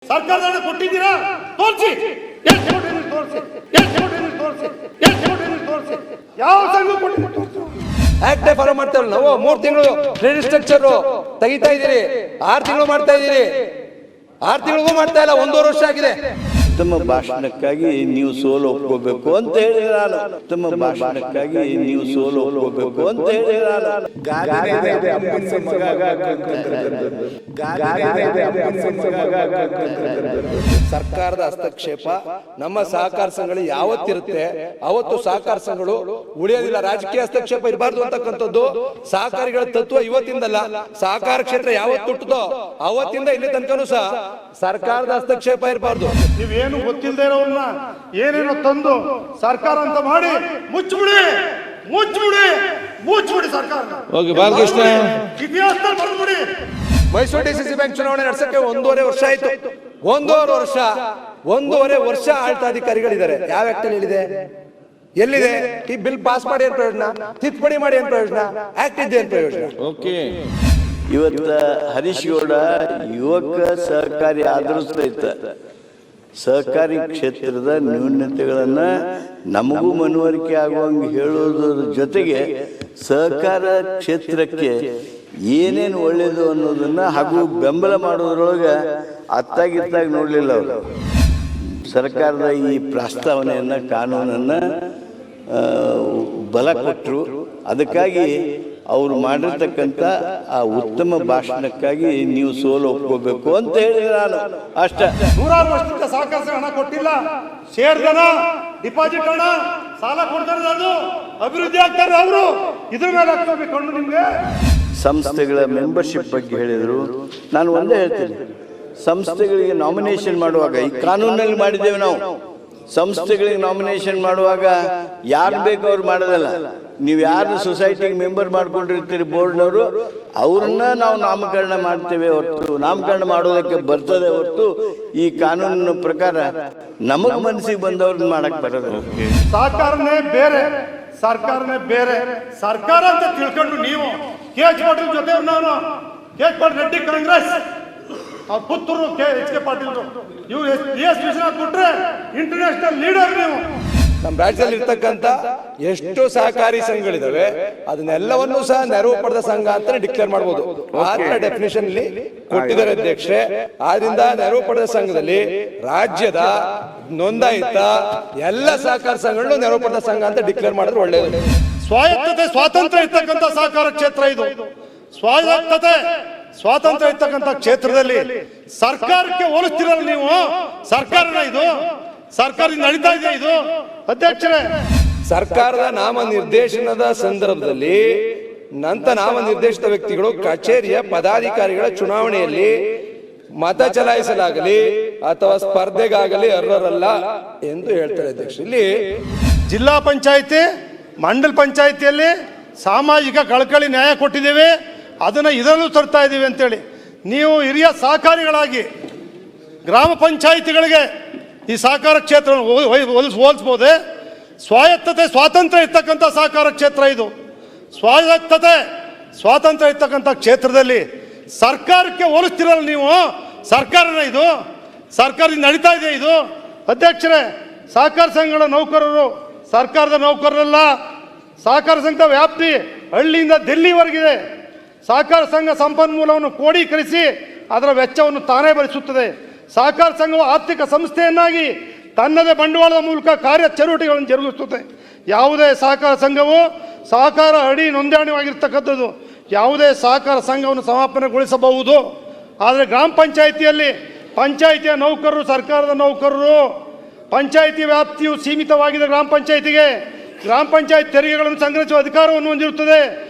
ಸರ್ಕಾರದ ಹಣ ಕೊಟ್ಟಿದ್ದೀರಾ? ತೋರಿಸಿ. ಯಾವ ಸಂಘ ಕೊಟ್ಟಿದ್ದೀರಾ? ಆಕ್ಟ್ ಫಾಲೋ ಮಾಡ್ತಾ ಇಲ್ಲ. ನಾವು 3 ತಿಂಗಳು ಕ್ರೆಡಿಟ್ ಸ್ಟ್ರಕ್ಚರ್ ತೆಗಿತಾ ಇದ್ದೀರಿ, 6 ತಿಂಗಳು ಮಾಡ್ತಾ ಇದ್ದೀರಿ, 6 ತಿಂಗಳಿಗೂ ಮಾಡ್ತಾ ಇಲ್ಲ, 1.5 ವರ್ಷ ಆಗಿದೆ. ತಮ್ಮ ಭಾಷಣಕ್ಕಾಗಿ ನೀವು ಸೋಲು ಒಪ್ಕೋಬೇಕು ಅಂತ ಹೇಳಿ ನಾನು ತಮ್ಮ ಭಾಷಣಕ್ಕಾಗಿ ನೀವು ಸೋಲು ಒಪ್ಕೋಬೇಕು ಅಂತ ಹೇಳಿ ನಾನು ಸರ್ಕಾರದ ಹಸ್ತಕ್ಷೇಪ ನಮ್ಮ ಸಹಕಾರ ಸಂಘಗಳು ಯಾವತ್ತಿರುತ್ತೆ ಅವತ್ತು ಸಹಕಾರ ಸಂಘಗಳು ಉಳಿಯೋದಿಲ್ಲ. ರಾಜಕೀಯ ಹಸ್ತಕ್ಷೇಪ ಇರಬಾರ್ದು ಅಂತಕ್ಕಂಥದ್ದು ಸಹಕಾರಿಗಳ ತತ್ವ ಇವತ್ತಿಂದಲ್ಲ. ಸಹಕಾರ ಕ್ಷೇತ್ರ ಯಾವತ್ತು ಹುಟ್ಟುತ್ತೋ ಅವತ್ತಿಂದ ಇಲ್ಲಿ ತನಕನೂ ಸಹ ಸರ್ಕಾರದ ಹಸ್ತಕ್ಷೇಪ ಇರಬಾರ್ದು. ನೀವೇನು ಗೊತ್ತಿಲ್ಲದೆ ಇರೋನ್ನ ಏನೇನೋ ತಂದು ಸರ್ಕಾರ ಅಂತ ಮಾಡಿ ಮುಚ್ಚಿಬಿಡಿ ಸರ್ಕಾರ. ಬಾಲಕೃಷ್ಣ, ಇತಿಹಾಸದಲ್ಲಿ ಬರ್ಬಿಡಿ. ಮೈಸೂರು ಡಿಸಿಸಿ ಬ್ಯಾಂಕ್ ಚುನಾವಣೆ ನಡೆಸಕ್ಕೆ 1.5 ವರ್ಷ ಆಯ್ತು. 1.5 ವರ್ಷ ಆಡಳಿತಾಧಿಕಾರಿಗಳಿದ್ದಾರೆ. ಯಾವ ಆಕ್ಟ್ ಅಲ್ಲಿ ಹೇಳಿದೆ? ಎಲ್ಲಿದೆ? ಈ ಬಿಲ್ ಪಾಸ್ ಮಾಡಿ ಏನ್ ಪ್ರಯೋಜನ? ತಿದ್ದುಪಡಿ ಮಾಡಿ ಏನ್ ಪ್ರಯೋಜನ? ಆಕ್ಟ್ ಇದೆ ಏನ್ ಪ್ರಯೋಜನ? ಇವತ್ತ ಹರೀಶ್ ಗೌಡ ಯುವಕ ಸಹಕಾರಿ ಆದರೂ ಸಹಿತ ಸಹಕಾರಿ ಕ್ಷೇತ್ರದ ನ್ಯೂನತೆಗಳನ್ನ ನಮಗೂ ಮನವರಿಕೆ ಆಗುವಂಗೆ ಹೇಳೋದ್ರ ಜೊತೆಗೆ ಸಹಕಾರ ಕ್ಷೇತ್ರಕ್ಕೆ ಏನೇನು ಒಳ್ಳೇದು ಅನ್ನೋದನ್ನ ಹಾಗೂ ಬೆಂಬಲ ಮಾಡೋದ್ರೊಳಗೆ ಅತ್ತಾಗಿತ್ತಾಗ ನೋಡಲಿಲ್ಲ ಅವರು. ಸರ್ಕಾರದ ಈ ಪ್ರಸ್ತಾವನೆಯನ್ನ ಕಾನೂನನ್ನ ಬಲ ಕೊಟ್ಟರು. ಅದಕ್ಕಾಗಿ ಅವರು ಮಾಡಿರ್ತಕ್ಕಂಥ ಆ ಉತ್ತಮ ಭಾಷಣಕ್ಕಾಗಿ ನೀವು ಸೋಲು ಒಪ್ಕೋಬೇಕು ಅಂತ ಹೇಳಿ ನಾನು ಅಷ್ಟೇ. 100 ವರ್ಷದಿಂದ ಸಹಕಾರ ಹಣ ಕೊಟ್ಟಿಲ್ಲ. ಶೇರ್ ದನ, ಡಿಪಾಸಿಟ್ ಹಣ, ಸಾಲ ಕೊಡ್ತಾರೆ, ಅದು ಅಭಿವೃದ್ಧಿ ಆಗ್ತಾರೆ ಅವರು. ಇದ್ರ ಮೇಲೆ ಹಾಕ್ಕೋಬೇಕು ನಿಮ್ಗೆ. ಸಂಸ್ಥೆಗಳ ಮೆಂಬರ್ಶಿಪ್ ಬಗ್ಗೆ ಹೇಳಿದರು. ನಾನು ಒಂದೇ ಹೇಳ್ತೀನಿ, ಸಂಸ್ಥೆಗಳಿಗೆ ನಾಮಿನೇಷನ್ ಮಾಡುವಾಗ ಈ ಕಾನೂನಲ್ಲಿ ಮಾಡಿದ್ದೇವೆ ನಾವು. ಸಂಸ್ಥೆಗಳಿಗೆ ನಾಮಿನೇಷನ್ ಮಾಡುವಾಗ ಯಾರು ಬೇಕು ಅವ್ರು ಮಾಡೋದಲ್ಲ. ನೀವು ಯಾರು ಸೊಸೈಟಿಗೆ ಮೆಂಬರ್ ಮಾಡ್ಕೊಂಡಿರ್ತೀರಿ ಬೋರ್ಡ್ನವರು, ಅವ್ರನ್ನ ನಾವು ನಾಮಕರಣ ಮಾಡ್ತೇವೆ ಹೊರತು ನಾಮಕರಣ ಮಾಡೋದಕ್ಕೆ ಬರ್ತದೆ ಹೊರತು ಈ ಕಾನೂನಿನ ಪ್ರಕಾರ ನಮಗ್ ಮನಸ್ಸಿಗೆ ಬಂದವ್ರನ್ನ ಮಾಡಕ್ ಬರೋದು. ಸಹಕಾರನೇ ಬೇರೆ, ಸರ್ಕಾರನೇ ಬೇರೆ. ಸರ್ಕಾರ ಅಂತ ತಿಳ್ಕೊಂಡು ನೀವು KH ಪಾಟೀಲ್ ಜೊತೆ ನಾನು KH ಪಾಟೀಲ್ ರೆಡ್ಡಿ ಕಾಂಗ್ರೆಸ್, ಅವ್ರ ಪುತ್ತೂರು HK ಪಾಟೀಲ್, ಇವು PS ವಿಶ್ವನಾಥ್ ಕೊಟ್ರೆ ಇಂಟರ್ನ್ಯಾಷನಲ್ ಲೀಡರ್ ನೀವು. ನಮ್ಮ ರಾಜ್ಯದಲ್ಲಿ ಇರ್ತಕ್ಕಂಥ ಎಷ್ಟು ಸಹಕಾರಿ ಸಂಘಗಳಿದಾವೆ ಅದನ್ನೆಲ್ಲವನ್ನೂ ಸಹ ನೆರವು ಪಡೆದ ಸಂಘ ಅಂತ ಡಿಕ್ಲೇರ್ ಮಾಡಬಹುದು. ಆತರ ಡೆಫಿನೇಷನ್ ಇಲ್ಲಿ ಕೊಟ್ಟಿದ್ದಾರೆ ಅಧ್ಯಕ್ಷರೇ. ಆದ್ರಿಂದ ನೆರವು ಪಡೆದ ಸಂಘದಲ್ಲಿ ರಾಜ್ಯದ ನೋಂದಾಯಿತ ಎಲ್ಲ ಸಹಕಾರ ಸಂಘಗಳು ನೆರವು ಪಡೆದ ಸಂಘ ಅಂತ ಡಿಕ್ಲೇರ್ ಮಾಡಿದ್ರೆ ಒಳ್ಳೆಯದು. ಸ್ವಾಯತ್ತತೆ, ಸ್ವಾತಂತ್ರ್ಯ ಇರ್ತಕ್ಕಂಥ ಸಹಕಾರ ಕ್ಷೇತ್ರ ಇದು. ಸ್ವಾಯತ್ತತೆ, ಸ್ವಾತಂತ್ರ್ಯ ಇರ್ತಕ್ಕಂಥ ಕ್ಷೇತ್ರದಲ್ಲಿ ಸರ್ಕಾರಕ್ಕೆ ಹೋಲಿಸ್ತಿರಲ್ಲ ನೀವು. ಸರ್ಕಾರನ ಇದು, ಸರ್ಕಾರದಿಂದ ನಡೀತಾ ಇದೆ ಇದು. ಅಧ್ಯಕ್ಷರೇ, ಸರ್ಕಾರದ ನಾಮನಿರ್ದೇಶನದ ಸಂದರ್ಭದಲ್ಲಿ ನಾಮನಿರ್ದೇಶಿತ ವ್ಯಕ್ತಿಗಳು ಕಚೇರಿಯ ಪದಾಧಿಕಾರಿಗಳ ಚುನಾವಣೆಯಲ್ಲಿ ಮತ ಚಲಾಯಿಸಲಾಗಲಿ ಅಥವಾ ಸ್ಪರ್ಧೆಗಾಗಲಿ ಅರ್ಹರಲ್ಲ ಎಂದು ಹೇಳ್ತಾರೆ ಅಧ್ಯಕ್ಷ. ಇಲ್ಲಿ ಜಿಲ್ಲಾ ಪಂಚಾಯಿತಿ, ಮಂಡಲ ಪಂಚಾಯಿತಿಯಲ್ಲಿ ಸಾಮಾಜಿಕ ಕಳಕಳಿ ನ್ಯಾಯ ಕೊಟ್ಟಿದ್ದೇವೆ, ಅದನ್ನ ಇದರಲ್ಲೂ ತರ್ತಾ ಇದ್ದೀವಿ ಅಂತೇಳಿ ನೀವು ಹಿರಿಯ ಸಹಕಾರಿಗಳಾಗಿ ಗ್ರಾಮ ಪಂಚಾಯಿತಿಗಳಿಗೆ ಈ ಸಹಕಾರ ಕ್ಷೇತ್ರ ಹೋಲಿಸ್ಬೋದೆ? ಸ್ವಾಯತ್ತತೆ, ಸ್ವಾತಂತ್ರ್ಯ ಇರ್ತಕ್ಕಂಥ ಸಹಕಾರ ಕ್ಷೇತ್ರ ಇದು. ಸ್ವಾಯತ್ತತೆ, ಸ್ವಾತಂತ್ರ್ಯ ಇರ್ತಕ್ಕಂಥ ಕ್ಷೇತ್ರದಲ್ಲಿ ಸರ್ಕಾರಕ್ಕೆ ಹೋಲಿಸ್ತಿರಲ್ಲ ನೀವು. ಸರ್ಕಾರನ ಇದು, ಸರ್ಕಾರದಿಂದ ನಡೀತಾ ಇದೆ ಇದು. ಅಧ್ಯಕ್ಷರೇ, ಸಹಕಾರ ಸಂಘಗಳ ನೌಕರರು ಸರ್ಕಾರದ ನೌಕರರಲ್ಲ. ಸಹಕಾರ ಸಂಘದ ವ್ಯಾಪ್ತಿ ಹಳ್ಳಿಯಿಂದ ದಿಲ್ಲಿವರೆಗಿದೆ. ಸಹಕಾರ ಸಂಘ ಸಂಪನ್ಮೂಲವನ್ನು ಕ್ರೋಢೀಕರಿಸಿ ಅದರ ವೆಚ್ಚವನ್ನು ತಾನೇ ಭರಿಸುತ್ತದೆ. ಸಹಕಾರ ಸಂಘವು ಆರ್ಥಿಕ ಸಂಸ್ಥೆಯನ್ನಾಗಿ ತನ್ನದೇ ಬಂಡವಾಳದ ಮೂಲಕ ಕಾರ್ಯ ಚಟುವಟಿಕೆಗಳನ್ನು ಜರುಗಿಸುತ್ತದೆ. ಯಾವುದೇ ಸಹಕಾರ ಸಂಘವು ಸಹಕಾರ ಅಡಿ ನೋಂದಣಿವಾಗಿರ್ತಕ್ಕಂಥದ್ದು. ಯಾವುದೇ ಸಹಕಾರ ಸಂಘವನ್ನು ಸಮಾಪನೆಗೊಳಿಸಬಹುದು. ಆದರೆ ಗ್ರಾಮ ಪಂಚಾಯಿತಿಯಲ್ಲಿ ಪಂಚಾಯಿತಿಯ ನೌಕರರು ಸರ್ಕಾರದ ನೌಕರರು. ಪಂಚಾಯಿತಿ ವ್ಯಾಪ್ತಿಯು ಸೀಮಿತವಾಗಿದೆ. ಗ್ರಾಮ ಪಂಚಾಯಿತಿಗೆ ಗ್ರಾಮ ಪಂಚಾಯತ್ ತೆರಿಗೆಗಳನ್ನು ಸಂಗ್ರಹಿಸುವ ಅಧಿಕಾರವನ್ನು ಹೊಂದಿರುತ್ತದೆ.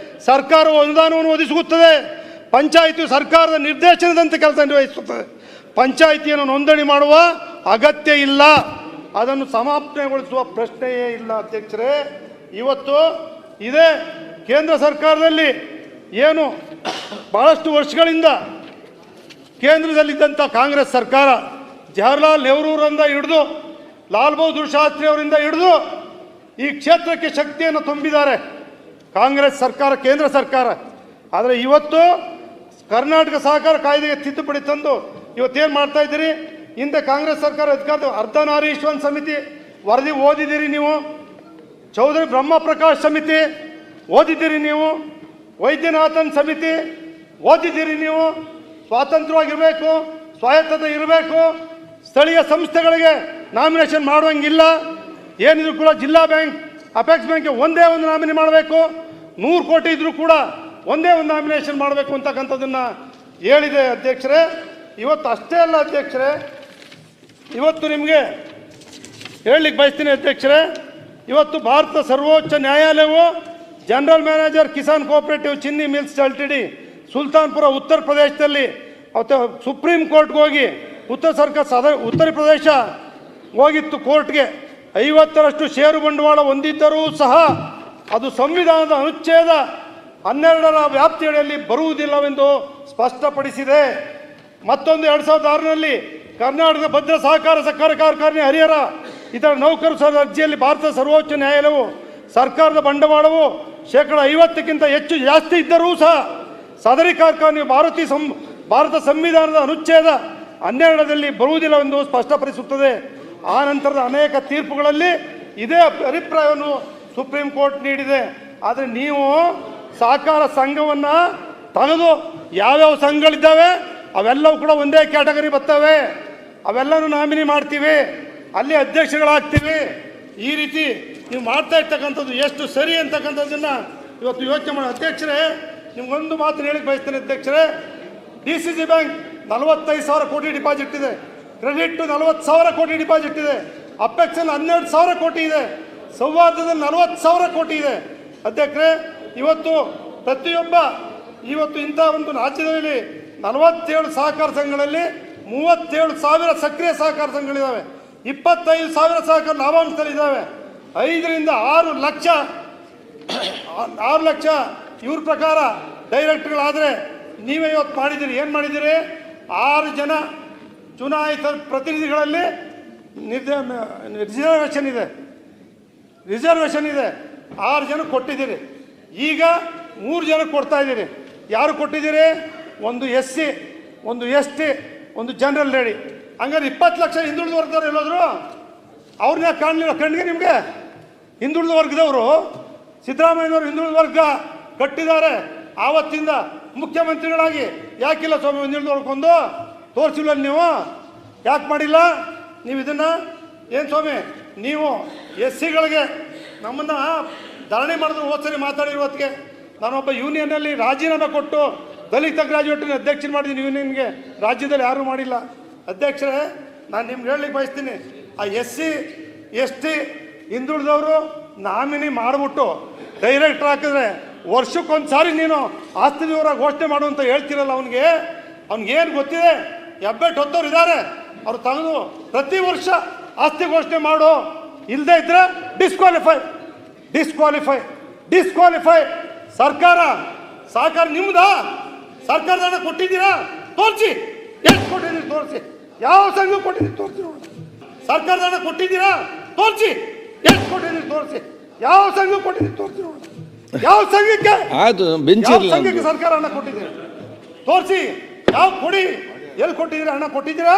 ಸರ್ಕಾರವು ಅನುದಾನವನ್ನು ಒದಗಿಸುತ್ತದೆ. ಪಂಚಾಯಿತಿಯು ಸರ್ಕಾರದ ನಿರ್ದೇಶನದಂತೆ ಕೆಲಸ ನಿರ್ವಹಿಸುತ್ತದೆ. ಪಂಚಾಯಿತಿಯನ್ನು ನೋಂದಣಿ ಮಾಡುವ ಅಗತ್ಯ ಇಲ್ಲ, ಅದನ್ನು ಸಮಾಪನೆಗೊಳಿಸುವ ಪ್ರಶ್ನೆಯೇ ಇಲ್ಲ. ಅಧ್ಯಕ್ಷರೇ, ಇವತ್ತು ಇದೇ ಕೇಂದ್ರ ಸರ್ಕಾರದಲ್ಲಿ ಏನು ಬಹಳಷ್ಟು ವರ್ಷಗಳಿಂದ ಕೇಂದ್ರದಲ್ಲಿದ್ದಂಥ ಕಾಂಗ್ರೆಸ್ ಸರ್ಕಾರ ಜವಾಹರ್ಲಾಲ್ ನೆಹರೂರಿಂದ ಹಿಡಿದು ಲಾಲ್ ಬಹದ್ದೂರ್ ಶಾಸ್ತ್ರಿ ಅವರಿಂದ ಹಿಡಿದು ಈ ಕ್ಷೇತ್ರಕ್ಕೆ ಶಕ್ತಿಯನ್ನು ತುಂಬಿದ್ದಾರೆ ಕಾಂಗ್ರೆಸ್ ಸರ್ಕಾರ, ಕೇಂದ್ರ ಸರ್ಕಾರ. ಆದರೆ ಇವತ್ತು ಕರ್ನಾಟಕ ಸಹಕಾರ ಕಾಯ್ದೆಗೆ ತಿದ್ದುಪಡಿ ತಂದು ಇವತ್ತೇನು ಮಾಡ್ತಾ ಇದ್ದೀರಿ? ಹಿಂದೆ ಕಾಂಗ್ರೆಸ್ ಸರ್ಕಾರ ಅಧಿಕಾರದ ಅರ್ಧನಾರೀಶ್ವರನ್ ಸಮಿತಿ ವರದಿ ಓದಿದ್ದೀರಿ ನೀವು, ಚೌಧರಿ ಬ್ರಹ್ಮಪ್ರಕಾಶ್ ಸಮಿತಿ ಓದಿದ್ದೀರಿ ನೀವು, ವೈದ್ಯನಾಥನ್ ಸಮಿತಿ ಓದಿದ್ದೀರಿ ನೀವು. ಸ್ವಾತಂತ್ರ್ಯವಾಗಿರಬೇಕು, ಸ್ವಾಯತ್ತತೆ ಇರಬೇಕು, ಸ್ಥಳೀಯ ಸಂಸ್ಥೆಗಳಿಗೆ ನಾಮಿನೇಷನ್ ಮಾಡುವಂಗಿಲ್ಲ. ಏನಿದ್ರು ಕೂಡ ಜಿಲ್ಲಾ ಬ್ಯಾಂಕ್, ಅಪೆಕ್ಸ್ ಬ್ಯಾಂಕ್ಗೆ ಒಂದೇ ಒಂದು ನಾಮಿನಿ ಮಾಡಬೇಕು. 100 ಕೋಟಿ ಇದ್ರೂ ಕೂಡ ಒಂದೇ ಒಂದು ನಾಮಿನೇಷನ್ ಮಾಡಬೇಕು ಅಂತಕ್ಕಂಥದ್ದನ್ನು ಹೇಳಿದೆ ಅಧ್ಯಕ್ಷರೇ. ಇವತ್ತು ಅಷ್ಟೇ ಅಲ್ಲ ಅಧ್ಯಕ್ಷರೇ, ಇವತ್ತು ನಿಮಗೆ ಹೇಳಲಿಕ್ಕೆ ಬಯಸ್ತೀನಿ ಅಧ್ಯಕ್ಷರೇ, ಇವತ್ತು ಭಾರತ ಸರ್ವೋಚ್ಚ ನ್ಯಾಯಾಲಯವು ಜನರಲ್ ಮ್ಯಾನೇಜರ್ ಕಿಸಾನ್ ಕೋಆಪರೇಟಿವ್ ಚಿನ್ನಿ ಮಿಲ್ಸ್ ಎಲ್ಟಿಡಿ ಸುಲ್ತಾನ್ಪುರ ಉತ್ತರ ಪ್ರದೇಶದಲ್ಲಿ ಅವತ್ತು ಸುಪ್ರೀಂ ಕೋರ್ಟ್ಗೆ ಹೋಗಿ ಉತ್ತರ ಪ್ರದೇಶ ಹೋಗಿತ್ತು ಕೋರ್ಟ್ಗೆ. 50ರಷ್ಟು ಷೇರು ಬಂಡವಾಳ ಹೊಂದಿದ್ದರೂ ಸಹ ಅದು ಸಂವಿಧಾನದ ಅನುಚ್ಛೇದ 12ರ ವ್ಯಾಪ್ತಿಯಡಿಯಲ್ಲಿ ಬರುವುದಿಲ್ಲವೆಂದು ಸ್ಪಷ್ಟಪಡಿಸಿದೆ. ಮತ್ತೊಂದು 2006ರಲ್ಲಿ ಕರ್ನಾಟಕದ ಭದ್ರ ಸಹಕಾರ ಕಾರ್ಖಾನೆ ಹರಿಹರ ಇತರ ನೌಕರರ ಅರ್ಜಿಯಲ್ಲಿ ಭಾರತ ಸರ್ವೋಚ್ಚ ನ್ಯಾಯಾಲಯವು ಸರ್ಕಾರದ ಬಂಡವಾಳವು 50%ಕ್ಕಿಂತ ಜಾಸ್ತಿ ಇದ್ದರೂ ಸಹ ಸದರಿ ಕಾರ್ಖಾನೆಯು ಭಾರತ ಸಂವಿಧಾನದ ಅನುಚ್ಛೇದ 12ರಲ್ಲಿ ಬರುವುದಿಲ್ಲವೆಂದು ಸ್ಪಷ್ಟಪಡಿಸುತ್ತದೆ. ಆ ನಂತರದ ಅನೇಕ ತೀರ್ಪುಗಳಲ್ಲಿ ಇದೇ ಅಭಿಪ್ರಾಯವನ್ನು ಸುಪ್ರೀಂ ಕೋರ್ಟ್ ನೀಡಿದೆ. ಆದರೆ ನೀವು ಸಹಕಾರ ಸಂಘವನ್ನು ತೆಗೆದು ಯಾವ್ಯಾವ ಸಂಘಗಳಿದ್ದಾವೆ ಅವೆಲ್ಲವೂ ಕೂಡ ಒಂದೇ ಕ್ಯಾಟಗರಿ ಬರ್ತವೆ, ಅವೆಲ್ಲನೂ ನಾಮಿನಿ ಮಾಡ್ತೀವಿ, ಅಲ್ಲಿ ಅಧ್ಯಕ್ಷಗಳಾಗ್ತೀವಿ. ಈ ರೀತಿ ನೀವು ಮಾಡ್ತಾ ಇರ್ತಕ್ಕಂಥದ್ದು ಎಷ್ಟು ಸರಿ ಅಂತಕ್ಕಂಥದ್ದನ್ನು ಇವತ್ತು ಯೋಚನೆ ಮಾಡಿ. ಅಧ್ಯಕ್ಷರೇ, ನಿಮ್ಗೊಂದು ಮಾತು ಹೇಳಿಕ್ಕೆ ಬಯಸ್ತೇನೆ ಅಧ್ಯಕ್ಷರೇ. DCC ಬ್ಯಾಂಕ್ 45,000 ಕೋಟಿ ಡಿಪಾಸಿಟ್ ಇದೆ, ಕ್ರೆಡಿಟ್ 40,000 ಕೋಟಿ ಡಿಪಾಸಿಟ್ ಇದೆ, ಅಪೆಕ್ಸಲ್ಲಿ 12,000 ಕೋಟಿ ಇದೆ, ಸೌಹಾರ್ದದಲ್ಲಿ 40,000 ಕೋಟಿ ಇದೆ. ಅಧ್ಯಕ್ಷರೇ, ಇವತ್ತು ಪ್ರತಿಯೊಬ್ಬ ಇವತ್ತು ಇಂಥ ಒಂದು ರಾಜ್ಯದಲ್ಲಿ 47 ಸಹಕಾರ ಸಂಘಗಳಲ್ಲಿ 37,000 ಸಕ್ರಿಯ ಸಹಕಾರ ಸಂಘಗಳಿದ್ದಾವೆ, 25,000 ಸಹಕಾರ ಲಾಭಾಂಶದಲ್ಲಿದ್ದಾವೆ, 5 ರಿಂದ 6 ಲಕ್ಷ ಇವ್ರ ಪ್ರಕಾರ ಡೈರೆಕ್ಟರ್ಗಳಾದರೆ ನೀವೇ ಇವತ್ತು ಮಾಡಿದ್ದೀರಿ. ಏನು ಮಾಡಿದ್ದೀರಿ? 6 ಜನ ಚುನಾಯಿತ ಪ್ರತಿನಿಧಿಗಳಲ್ಲಿ ರಿಸರ್ವೇಷನ್ ಇದೆ, 6 ಜನ ಕೊಟ್ಟಿದ್ದೀರಿ. ಈಗ 3 ಜನ ಕೊಡ್ತಾ ಇದ್ದೀರಿ. ಯಾರು ಕೊಟ್ಟಿದ್ದೀರಿ? ಒಂದು SC, ಒಂದು ST, ಒಂದು ಜನರಲ್ ಲೇಡಿ. ಹಂಗಾರೆ 20 ಲಕ್ಷ ಹಿಂದುಳಿದ ವರ್ಗದವ್ರು ಎಲ್ಲೋದ್ರು? ಅವ್ರನ್ನ ಕಾಣಲಿಲ್ಲ ಕಣ್ಣಿಗೆ ನಿಮಗೆ? ಹಿಂದುಳಿದ ವರ್ಗದವರು ಸಿದ್ದರಾಮಯ್ಯನವರು ಹಿಂದುಳಿದ ವರ್ಗ ಕಟ್ಟಿದ್ದಾರೆ. ಆವತ್ತಿಂದ ಮುಖ್ಯಮಂತ್ರಿಗಳಾಗಿ ಯಾಕಿಲ್ಲ ಸ್ವಾಮಿ ಹಿಂದುಳಿದ ವರ್ಗಕ್ಕೊಂದು ತೋರಿಸಿಲ್ಲ? ನೀವು ಯಾಕೆ ಮಾಡಿಲ್ಲ ನೀವು ಇದನ್ನು? ಏನು ಸ್ವಾಮಿ ನೀವು SCಗಳಿಗೆ ನಮ್ಮನ್ನು ಧರಣಿ ಮಾಡಿದ್ರು ಹೋದ್ಸರಿ ಮಾತಾಡಿರೋದಕ್ಕೆ ನಾನೊಬ್ಬ ಯೂನಿಯನ್ನಲ್ಲಿ ರಾಜೀನಾಮೆ ಕೊಟ್ಟು ದಲಿತ ಗ್ರಾಜ್ಯುಯೇಟ್ನ ಅಧ್ಯಕ್ಷ ಮಾಡಿದ್ದೀನಿ. ಯೂನಿಯನ್ಗೆ ರಾಜ್ಯದಲ್ಲಿ ಯಾರೂ ಮಾಡಿಲ್ಲ. ಅಧ್ಯಕ್ಷರೇ, ನಾನು ನಿಮ್ಗೆ ಹೇಳಲಿಕ್ಕೆ ಬಯಸ್ತೀನಿ, ಆ SC ST ಹಿಂದುಳಿದವರು ನಾಮಿನಿ ಮಾಡಿಬಿಟ್ಟು ಡೈರೆಕ್ಟ್ರ್ ಹಾಕಿದ್ರೆ ವರ್ಷಕ್ಕೊಂದು ಸಾರಿ ನೀನು ಆಸ್ತಿ ವಿವರ ಘೋಷಣೆ ಮಾಡು ಅಂತ ಹೇಳ್ತಿರಲ್ಲ. ಅವ್ನಿಗೇನು ಗೊತ್ತಿದೆ? ಹೆಬ್ಬೆಟ್ಟು ಹೊತ್ತವ್ರು ಇದ್ದಾರೆ, ಅವ್ರು ತೆಗೆದು ಪ್ರತಿ ವರ್ಷ ಆಸ್ತಿ ಘೋಷಣೆ ಮಾಡು. ಇಲ್ಲದೆ ಇದ್ರೆ ಡಿಸ್ಕ್ವಾಲಿಫೈ. ಸರ್ಕಾರ ಸಹಕಾರ ನಿಮ್ದಾ? ಸರ್ಕಾರದ ಹಣ ಕೊಟ್ಟಿದ್ದೀರಾ? ತೋರಿಸಿ, ಎಷ್ಟು ಕೊಟ್ಟಿದ್ದೀರಿ ತೋರಿಸಿ. ಯಾವ ಸಂಘ ಕೊಟ್ಟಿದ್ದೀರಿ ತೋರಿಸಿ ನೋಡಿ. ಸರ್ಕಾರದ ಹಣ ಕೊಟ್ಟಿದ್ದೀರಾ? ತೋರಿಸಿ, ಎಷ್ಟು ಕೊಟ್ಟಿದ್ದೀರಿ ತೋರಿಸಿ. ಯಾವ ಸಂಘ ಕೊಟ್ಟಿದ್ದೀರಿ ತೋರಿಸಿ ನೋಡಿ. ಯಾವ ಸಂಘಕ್ಕೆ ಸರ್ಕಾರ ಹಣ ಕೊಟ್ಟಿದ್ದೀರಿ ತೋರಿಸಿ. ಯಾವ ಕೊಡಿ, ಎಲ್ಲಿ ಕೊಟ್ಟಿದ್ದೀರಾ? ಹಣ ಕೊಟ್ಟಿದ್ದೀರಾ?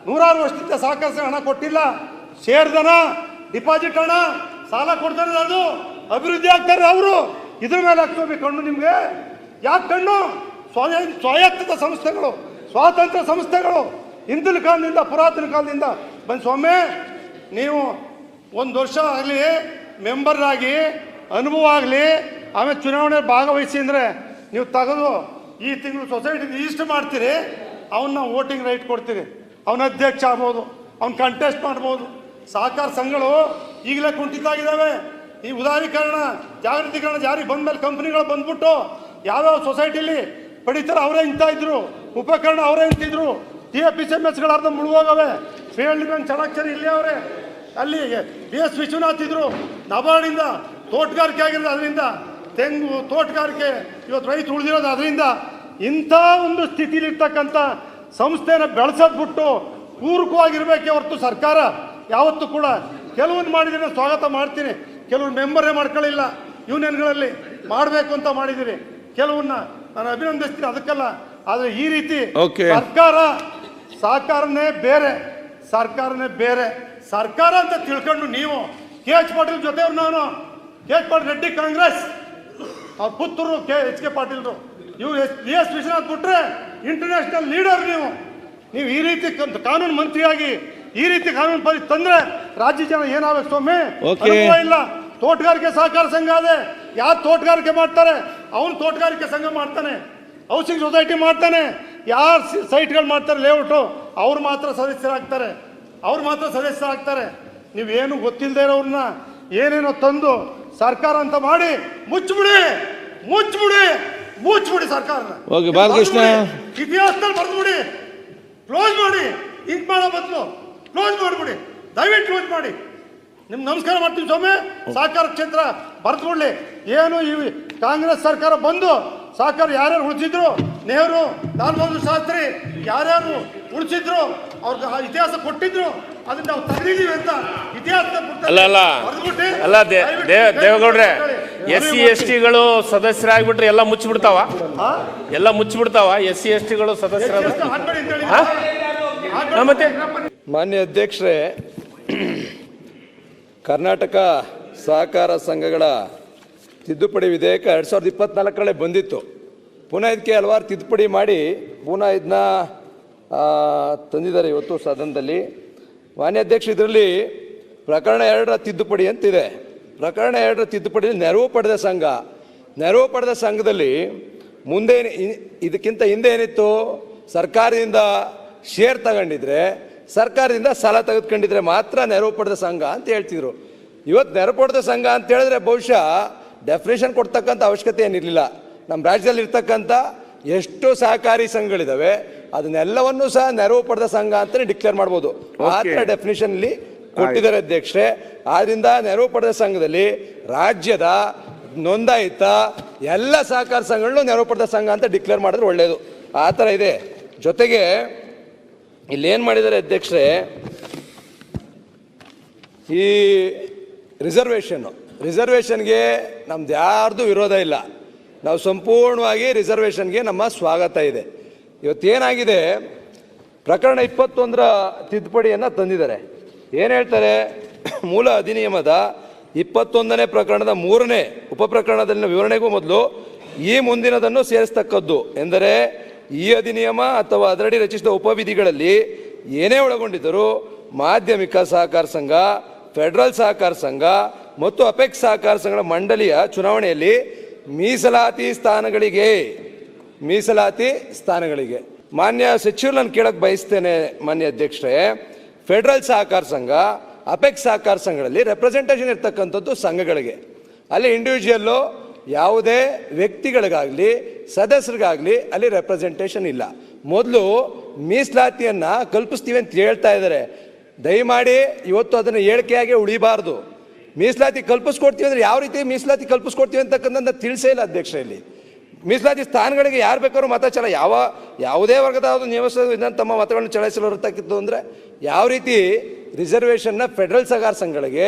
100 ವರ್ಷದಿಂದ ಸಹಕಾರ ಸಂಘ ಹಣ ಕೊಟ್ಟಿಲ್ಲ. ಶೇರ್ದನ, ಡಿಪಾಸಿಟ್ ಹಣ, ಸಾಲ ಕೊಡ್ತಾರೆ, ಅದು ಅಭಿವೃದ್ಧಿ ಆಗ್ತಾರೆ ಅವರು. ಇದ್ರ ಮೇಲೆ ಹಾಕ್ಕೋಬೇಕು ಕಣ್ಣು ನಿಮಗೆ. ಯಾಕೆ ಕಣ್ಣು? ಸ್ವಾಯತ್ತ ಸಂಸ್ಥೆಗಳು, ಸ್ವಾತಂತ್ರ್ಯ ಸಂಸ್ಥೆಗಳು ಹಿಂದಿನ ಕಾಲದಿಂದ, ಪುರಾತನ ಕಾಲದಿಂದ ಬಂದು ಸ್ವಾಮಿ, ನೀವು 1 ವರ್ಷ ಆಗಲಿ ಮೆಂಬರ್ ಆಗಿ ಅನುಭವ ಆಗಲಿ, ಆಮೇಲೆ ಚುನಾವಣೆ ಭಾಗವಹಿಸಿ ಅಂದರೆ ನೀವು ತೆಗೆದು ಈ ತಿಂಗಳು ಸೊಸೈಟಿ ರಿಜಿಸ್ಟರ್ ಮಾಡ್ತೀರಿ, ಅವನ್ನ ವೋಟಿಂಗ್ ರೈಟ್ ಕೊಡ್ತೀರಿ, ಅವನ ಅಧ್ಯಕ್ಷ ಆಗ್ಬೋದು, ಅವ್ನು ಕಂಟೆಸ್ಟ್ ಮಾಡ್ಬೋದು. ಸಹಕಾರ ಸಂಘಗಳು ಈಗಲೇ ಕುಂಠಿತಾಗಿದ್ದಾವೆ. ಈ ಉದಾರೀಕರಣ, ಜಾಗೃತೀಕರಣ ಜಾರಿಗೆ ಬಂದಮೇಲೆ ಕಂಪ್ನಿಗಳು ಬಂದ್ಬಿಟ್ಟು ಯಾವ್ಯಾವ ಸೊಸೈಟಿಲಿ ಪಡಿತಾರೆ ಅವರೇ ಇಂತ ಇದ್ರು, ಉಪಕರಣ ಅವರೇ ಇಂತಿದ್ರು. TFPCMSಗಳು ಅರ್ಧ ಮುಳುಗೋಗವೆ. ಫೀಲ್ಡ್ ಬ್ಯಾಂಕ್ ಚಾಣಕ್ಯರು ಇಲ್ಲೇ ಅವರೇ, ಅಲ್ಲಿ BS ವಿಶ್ವನಾಥ್ ಇದ್ರು. ನಬಾರ್ಡಿಂದ ತೋಟಗಾರಿಕೆ ಆಗಿರೋದು, ಅದರಿಂದ ತೆಂಗು ತೋಟಗಾರಿಕೆ ಇವತ್ತು ರೈತ ಉಳಿದಿರೋದು ಅದರಿಂದ. ಇಂಥ ಒಂದು ಸ್ಥಿತಿಲಿರ್ತಕ್ಕಂಥ ಸಂಸ್ಥೆನ ಬೆಳೆಸೋದು ಬಿಟ್ಟು ಪೂರಕವಾಗಿರ್ಬೇಕೆ ಹೊರತು ಸರ್ಕಾರ ಯಾವತ್ತೂ ಕೂಡ ಕೆಲವೊಂದು ಮಾಡಿದ್ರೆ ಸ್ವಾಗತ ಮಾಡ್ತೀನಿ, ಕೆಲವ್ರು ಮೆಂಬರೇ ಮಾಡ್ಕೊಳ್ಳಿಲ್ಲ. ಯೂನಿಯನ್ಗಳಲ್ಲಿ ಮಾಡಬೇಕು ಅಂತ ಮಾಡಿದ್ದೀರಿ, ಕೆಲವನ್ನ ನಾನು ಅಭಿನಂದಿಸ್ತೀನಿ, ಅದಕ್ಕೆಲ್ಲ. ಆದರೆ ಈ ರೀತಿ ಸರ್ಕಾರ ಸಹಕಾರನೇ ಬೇರೆ, ಸರ್ಕಾರನೇ ಬೇರೆ. ಸರ್ಕಾರ ಅಂತ ತಿಳ್ಕೊಂಡು ನೀವು ಕೆ ಎಚ್ ಪಾಟೀಲ್ ಜೊತೆ ನಾನು ಕೆ ಎಚ್ ಪಾಟೀಲ್ ರೆಡ್ಡಿ ಕಾಂಗ್ರೆಸ್, ಅವ್ರ ಪುತ್ರರು ಎಚ್ ಕೆ ಪಾಟೀಲ್ರು, ಇವು ಎಸ್ ವಿಶ್ವನಾಥ್ ಬಿಟ್ರೆ ಇಂಟರ್ನ್ಯಾಷನಲ್ ಲೀಡರ್. ನೀವು ಈ ರೀತಿ ಕಾನೂನು ಮಂತ್ರಿಯಾಗಿ ಈ ರೀತಿ ಕಾನೂನು ಪರಿಸ್ಥಿತಿ ತಂದ್ರೆ ರಾಜ್ಯ ಜನ ಏನಾಗಬೇಕು ಸ್ವಾಮಿ? ಅನುಭವ ಇಲ್ಲ. ತೋಟಗಾರಿಕೆ ಸಹಕಾರ ಸಂಘ ಅದೇ, ಯಾರು ತೋಟಗಾರಿಕೆ ಮಾಡ್ತಾರೆ ಅವನು ತೋಟಗಾರಿಕೆ ಸಂಘ ಮಾಡ್ತಾನೆ, ಹೌಸಿಂಗ್ ಸೊಸೈಟಿ ಮಾಡ್ತಾನೆ, ಯಾರು ಸೈಟ್ಗಳು ಮಾಡ್ತಾರೆ ಲೇಔಟು ಅವ್ರು ಮಾತ್ರ ಸದಸ್ಯರಾಗ್ತಾರೆ. ನೀವೇನು ಗೊತ್ತಿಲ್ಲದೆ ಇರೋರನ್ನ ಏನೇನೋ ತಂದು ಸರ್ಕಾರ ಅಂತ ಮಾಡಿ ಮುಚ್ಚಿಬಿಡಿ ಸರ್ಕಾರನ. ಓಕೆ ಬಾಲಕೃಷ್ಣ, ಇತಿಹಾಸದಲ್ಲಿ ಬರ್ದ್ಬಿಡಿ, ಕ್ಲೋಸ್ ಮಾಡಿ. ಹಿಂಗ್ ಮಾಡೋ ಬದಲು ಕ್ಲೋಸ್ ಮಾಡಿಬಿಡಿ, ದಯವಿಟ್ಟು ಕ್ಲೋಸ್ ಮಾಡಿ. ನಿಮ್ಗೆ ನಮಸ್ಕಾರ ಮಾಡ್ತೀವಿ ಸ್ವಾಮಿ. ಸಹಕಾರ ಕ್ಷೇತ್ರ ಬರ್ದ್ಬಿಡ್ಲಿ. ಏನು ಈ ಕಾಂಗ್ರೆಸ್ ಸರ್ಕಾರ ಬಂದು ಸಹಕಾರ ಯಾರ್ಯಾರು ಉಳಿಸಿದ್ರು, ನೆಹರು, ಲಾಲ್ ಬಹದ್ದೂರ್ ಶಾಸ್ತ್ರಿ ಯಾರ್ಯಾರು ಉಳಿಸಿದ್ರು, ಅವ್ರಿಗೆ ಇತಿಹಾಸ ಕೊಟ್ಟಿದ್ರು, ಅದನ್ನ ನಾವು ತೆಗೆದಿದ್ದೀವಿ ಅಂತ ಇತಿಹಾಸ ದೇವೇಗೌಡ್ರೆ, SC STಗಳು ಸದಸ್ಯರಾಗ್ಬಿಟ್ರೆ ಎಲ್ಲ ಮುಚ್ಚಿಬಿಡ್ತಾವ, SC STಗಳು ಸದಸ್ಯರಾದ ಮತ್ತೆ. ಮಾನ್ಯ ಅಧ್ಯಕ್ಷರೇ, ಕರ್ನಾಟಕ ಸಹಕಾರ ಸಂಘಗಳ ತಿದ್ದುಪಡಿ ವಿಧೇಯಕ 2024 ಬಂದಿತ್ತು. ಪುನಃ ಇದಕ್ಕೆ ಹಲವಾರು ತಿದ್ದುಪಡಿ ಮಾಡಿ ಪುನಃ ಇದನ್ನ ತಂದಿದ್ದಾರೆ ಇವತ್ತು ಸದನದಲ್ಲಿ. ಮಾನ್ಯ ಅಧ್ಯಕ್ಷ, ಇದರಲ್ಲಿ ಪ್ರಕರಣ 2ರ ತಿದ್ದುಪಡಿ ಅಂತಿದೆ. ಪ್ರಕರಣ 2ರ ತಿದ್ದುಪಡಿಯಲ್ಲಿ ನೆರವು ಪಡೆದ ಸಂಘದಲ್ಲಿ ಮುಂದೆ ಇದಕ್ಕಿಂತ ಹಿಂದೆ ಏನಿತ್ತು, ಸರ್ಕಾರದಿಂದ ಶೇರ್ ತಗೊಂಡಿದ್ರೆ, ಸರ್ಕಾರದಿಂದ ಸಾಲ ತೆಗೆದುಕೊಂಡಿದ್ರೆ ಮಾತ್ರ ನೆರವು ಪಡೆದ ಸಂಘ ಅಂತ ಹೇಳ್ತಿದ್ರು. ಇವತ್ತು ನೆರವು ಪಡೆದ ಸಂಘ ಅಂತ ಹೇಳಿದ್ರೆ ಬಹುಶಃ ಡೆಫಿನೇಷನ್ ಕೊಡ್ತಕ್ಕಂಥ ಅವಶ್ಯಕತೆ ಏನಿರಲಿಲ್ಲ. ನಮ್ಮ ರಾಜ್ಯದಲ್ಲಿ ಇರ್ತಕ್ಕಂಥ ಎಷ್ಟು ಸಹಕಾರಿ ಸಂಘಗಳಿದಾವೆ ಅದನ್ನೆಲ್ಲವನ್ನೂ ಸಹ ನೆರವು ಪಡೆದ ಸಂಘ ಅಂತಲೇ ಡಿಕ್ಲೇರ್ ಮಾಡ್ಬೋದು. ಆ ಥರ ಡೆಫಿನೇಷನ್ ಇಲ್ಲಿ ಕೊಟ್ಟಿದ್ದಾರೆ ಅಧ್ಯಕ್ಷರೇ. ಆದ್ರಿಂದ ನೆರವು ಪಡೆದ ಸಂಘದಲ್ಲಿ ರಾಜ್ಯದ ನೋಂದಾಯಿತ ಎಲ್ಲ ಸಹಕಾರ ಸಂಘಗಳನ್ನು ನೆರವು ಪಡೆದ ಸಂಘ ಅಂತ ಡಿಕ್ಲೇರ್ ಮಾಡಿದ್ರೆ ಒಳ್ಳೆಯದು. ಆ ಥರ ಇದೆ. ಜೊತೆಗೆ ಇಲ್ಲೇನು ಮಾಡಿದ್ದಾರೆ ಅಧ್ಯಕ್ಷರೇ, ಈ ರಿಸರ್ವೇಷನ್ಗೆ ನಮ್ದು ಯಾರ್ದು ವಿರೋಧ ಇಲ್ಲ. ನಾವು ಸಂಪೂರ್ಣವಾಗಿ ರಿಸರ್ವೇಷನ್ಗೆ ನಮ್ಮ ಸ್ವಾಗತ ಇದೆ. ಇವತ್ತೇನಾಗಿದೆ, ಪ್ರಕರಣ 21ರ ತಿದ್ದುಪಡಿಯನ್ನು ತಂದಿದ್ದಾರೆ. ಏನು ಹೇಳ್ತಾರೆ, ಮೂಲ ಅಧಿನಿಯಮದ 21ನೇ ಪ್ರಕರಣದ 3ನೇ ಉಪಪ್ರಕರಣದಲ್ಲಿನ ವಿವರಣೆಗೂ ಮೊದಲು ಈ ಮುಂದಿನದನ್ನು ಸೇರಿಸ್ತಕ್ಕದ್ದು ಎಂದರೆ, ಈ ಅಧಿನಿಯಮ ಅಥವಾ ಅದರಡಿ ರಚಿಸಿದ ಉಪವಿಧಿಗಳಲ್ಲಿ ಏನೇ ಒಳಗೊಂಡಿದ್ದರೂ ಮಾಧ್ಯಮಿಕ ಸಹಕಾರ ಸಂಘ, ಫೆಡರಲ್ ಸಹಕಾರ ಸಂಘ ಮತ್ತು ಅಪೆಕ್ಸ್ ಸಹಕಾರ ಸಂಘಗಳ ಮಂಡಳಿಯ ಚುನಾವಣೆಯಲ್ಲಿ ಮೀಸಲಾತಿ ಸ್ಥಾನಗಳಿಗೆ ಮಾನ್ಯ ಸಚಿವರು ನಾನು ಕೇಳಕ್ಕೆ ಬಯಸ್ತೇನೆ ಮಾನ್ಯ ಅಧ್ಯಕ್ಷರೇ, ಫೆಡರಲ್ ಸಹಕಾರ ಸಂಘ, ಅಪೆಕ್ಸ್ ಸಹಕಾರ ಸಂಘಗಳಲ್ಲಿ ರೆಪ್ರೆಸೆಂಟೇಷನ್ ಇರ್ತಕ್ಕಂಥದ್ದು ಸಂಘಗಳಿಗೆ. ಅಲ್ಲಿ ಇಂಡಿವಿಜುವಲ್ಲು ಯಾವುದೇ ವ್ಯಕ್ತಿಗಳಿಗಾಗಲಿ ಸದಸ್ಯರಿಗಾಗಲಿ ಅಲ್ಲಿ ರೆಪ್ರೆಸೆಂಟೇಷನ್ ಇಲ್ಲ. ಮೊದಲು ಮೀಸಲಾತಿಯನ್ನು ಕಲ್ಪಿಸ್ತೀವಿ ಅಂತ ಹೇಳ್ತಾ ಇದ್ದಾರೆ. ದಯಮಾಡಿ ಇವತ್ತು ಅದನ್ನು ಹೇಳಿಕೆಯಾಗಿ ಉಳಿಬಾರ್ದು. ಮೀಸಲಾತಿ ಕಲ್ಪಿಸ್ಕೊಡ್ತೀವಿ ಅಂದರೆ ಯಾವ ರೀತಿ ಮೀಸಲಾತಿ ಕಲ್ಪಿಸ್ಕೊಡ್ತೀವಿ ಅಂತಕ್ಕಂಥ ತಿಳಿಸೇ ಇಲ್ಲ ಅಧ್ಯಕ್ಷರಲ್ಲಿ. ಮೀಸಲಾತಿ ಸ್ಥಾನಗಳಿಗೆ ಯಾರು ಬೇಕಾದ್ರೂ ಮತ ಯಾವುದೇ ವರ್ಗದ ನಿಯಮಿಸಿದ ತಮ್ಮ ಮತಗಳನ್ನು ಚಲಾಯಿಸಲು ಇರತಕ್ಕಿತ್ತು ಅಂದರೆ ಯಾವ ರೀತಿ ರಿಸರ್ವೇಷನ್ನ ಫೆಡರಲ್ ಸಹಕಾರ ಸಂಘಗಳಿಗೆ,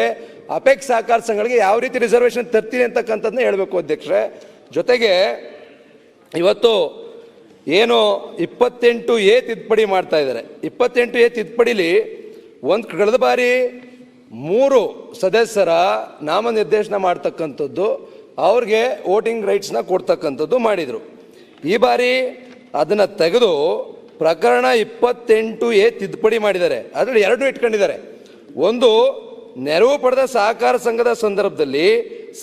ಅಪೆಕ್ಸ್ ಸಹಕಾರ ಸಂಘಗಳಿಗೆ ಯಾವ ರೀತಿ ರಿಸರ್ವೇಷನ್ ತರ್ತೀನಿ ಅಂತಕ್ಕಂಥದ್ದನ್ನ ಹೇಳಬೇಕು ಅಧ್ಯಕ್ಷರೇ. ಜೊತೆಗೆ ಇವತ್ತು ಏನು 28A ತಿದ್ದುಪಡಿ ಮಾಡ್ತಾ ಇದ್ದಾರೆ. 28A ತಿದ್ದುಪಡಿಲಿ ಕಳೆದ ಬಾರಿ 3 ಸದಸ್ಯರ ನಾಮನಿರ್ದೇಶನ ಮಾಡ್ತಕ್ಕಂಥದ್ದು, ಅವ್ರಿಗೆ ವೋಟಿಂಗ್ ರೈಟ್ಸ್ನ ಕೊಡ್ತಕ್ಕಂಥದ್ದು ಮಾಡಿದರು. ಈ ಬಾರಿ ಅದನ್ನು ತೆಗೆದು ಪ್ರಕರಣ 28A ತಿದ್ದುಪಡಿ ಮಾಡಿದ್ದಾರೆ. ಅದರಲ್ಲಿ 2 ಇಟ್ಕೊಂಡಿದ್ದಾರೆ. ಒಂದು, ನೆರವು ಪಡೆದ ಸಹಕಾರ ಸಂಘದ ಸಂದರ್ಭದಲ್ಲಿ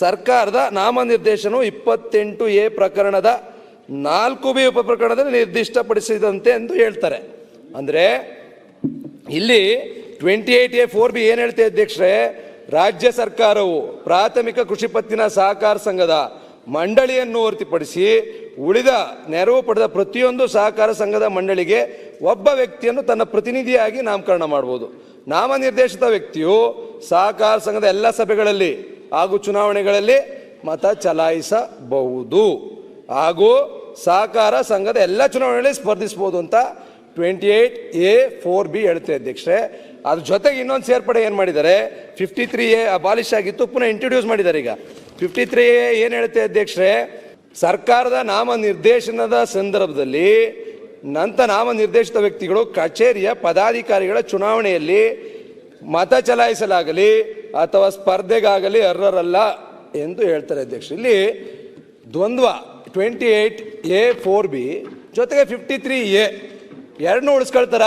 ಸರ್ಕಾರದ ನಾಮನಿರ್ದೇಶನವು 28A ಪ್ರಕರಣದ 4B ಉಪಪ್ರಕರಣದಲ್ಲಿ ನಿರ್ದಿಷ್ಟಪಡಿಸಿದಂತೆ ಎಂದು ಹೇಳ್ತಾರೆ. ಅಂದರೆ ಇಲ್ಲಿ 28A 4B ಏನು ಹೇಳ್ತೆ ಅಧ್ಯಕ್ಷರೇ, ರಾಜ್ಯ ಸರ್ಕಾರವು ಪ್ರಾಥಮಿಕ ಕೃಷಿ ಪತ್ತಿನ ಸಹಕಾರ ಸಂಘದ ಮಂಡಳಿಯನ್ನು ಹೊರತುಪಡಿಸಿ ಉಳಿದ ನೆರವು ಪಡೆದ ಪ್ರತಿಯೊಂದು ಸಹಕಾರ ಸಂಘದ ಮಂಡಳಿಗೆ ಒಬ್ಬ ವ್ಯಕ್ತಿಯನ್ನು ತನ್ನ ಪ್ರತಿನಿಧಿಯಾಗಿ ನಾಮಕರಣ ಮಾಡಬಹುದು. ನಾಮನಿರ್ದೇಶಿತ ವ್ಯಕ್ತಿಯು ಸಹಕಾರ ಸಂಘದ ಎಲ್ಲ ಸಭೆಗಳಲ್ಲಿ ಹಾಗೂ ಚುನಾವಣೆಗಳಲ್ಲಿ ಮತ ಚಲಾಯಿಸಬಹುದು ಹಾಗೂ ಸಹಕಾರ ಸಂಘದ ಎಲ್ಲ ಚುನಾವಣೆಗಳಲ್ಲಿ ಸ್ಪರ್ಧಿಸಬಹುದು ಅಂತ 28A 4B ಹೇಳುತ್ತೆ ಅಧ್ಯಕ್ಷರೇ. ಅದ್ರ ಜೊತೆಗೆ ಇನ್ನೊಂದು ಸೇರ್ಪಡೆ ಏನು ಮಾಡಿದ್ದಾರೆ, 53A ಅಬಾಲಿಷ್ ಆಗಿತ್ತು, ಪುನಃ ಇಂಟ್ರೊಡ್ಯೂಸ್ ಮಾಡಿದ್ದಾರೆ. ಈಗ 53A ಏನು ಹೇಳುತ್ತೆ ಅಧ್ಯಕ್ಷರೇ, ಸರ್ಕಾರದ ನಾಮ ನಿರ್ದೇಶನದ ಸಂದರ್ಭದಲ್ಲಿ ನಾಮನಿರ್ದೇಶಿತ ವ್ಯಕ್ತಿಗಳು ಕಚೇರಿಯ ಪದಾಧಿಕಾರಿಗಳ ಚುನಾವಣೆಯಲ್ಲಿ ಮತ ಚಲಾಯಿಸಲಾಗಲಿ ಅಥವಾ ಸ್ಪರ್ಧೆಗಾಗಲಿ ಅರ್ಹರಲ್ಲ ಎಂದು ಹೇಳ್ತಾರೆ ಅಧ್ಯಕ್ಷ. ಇಲ್ಲಿ ದ್ವಂದ್ವ 28A(4)B ಜೊತೆಗೆ 53A ಎರಡನ್ನೂ ಉಳಿಸ್ಕೊಳ್ತಾರ,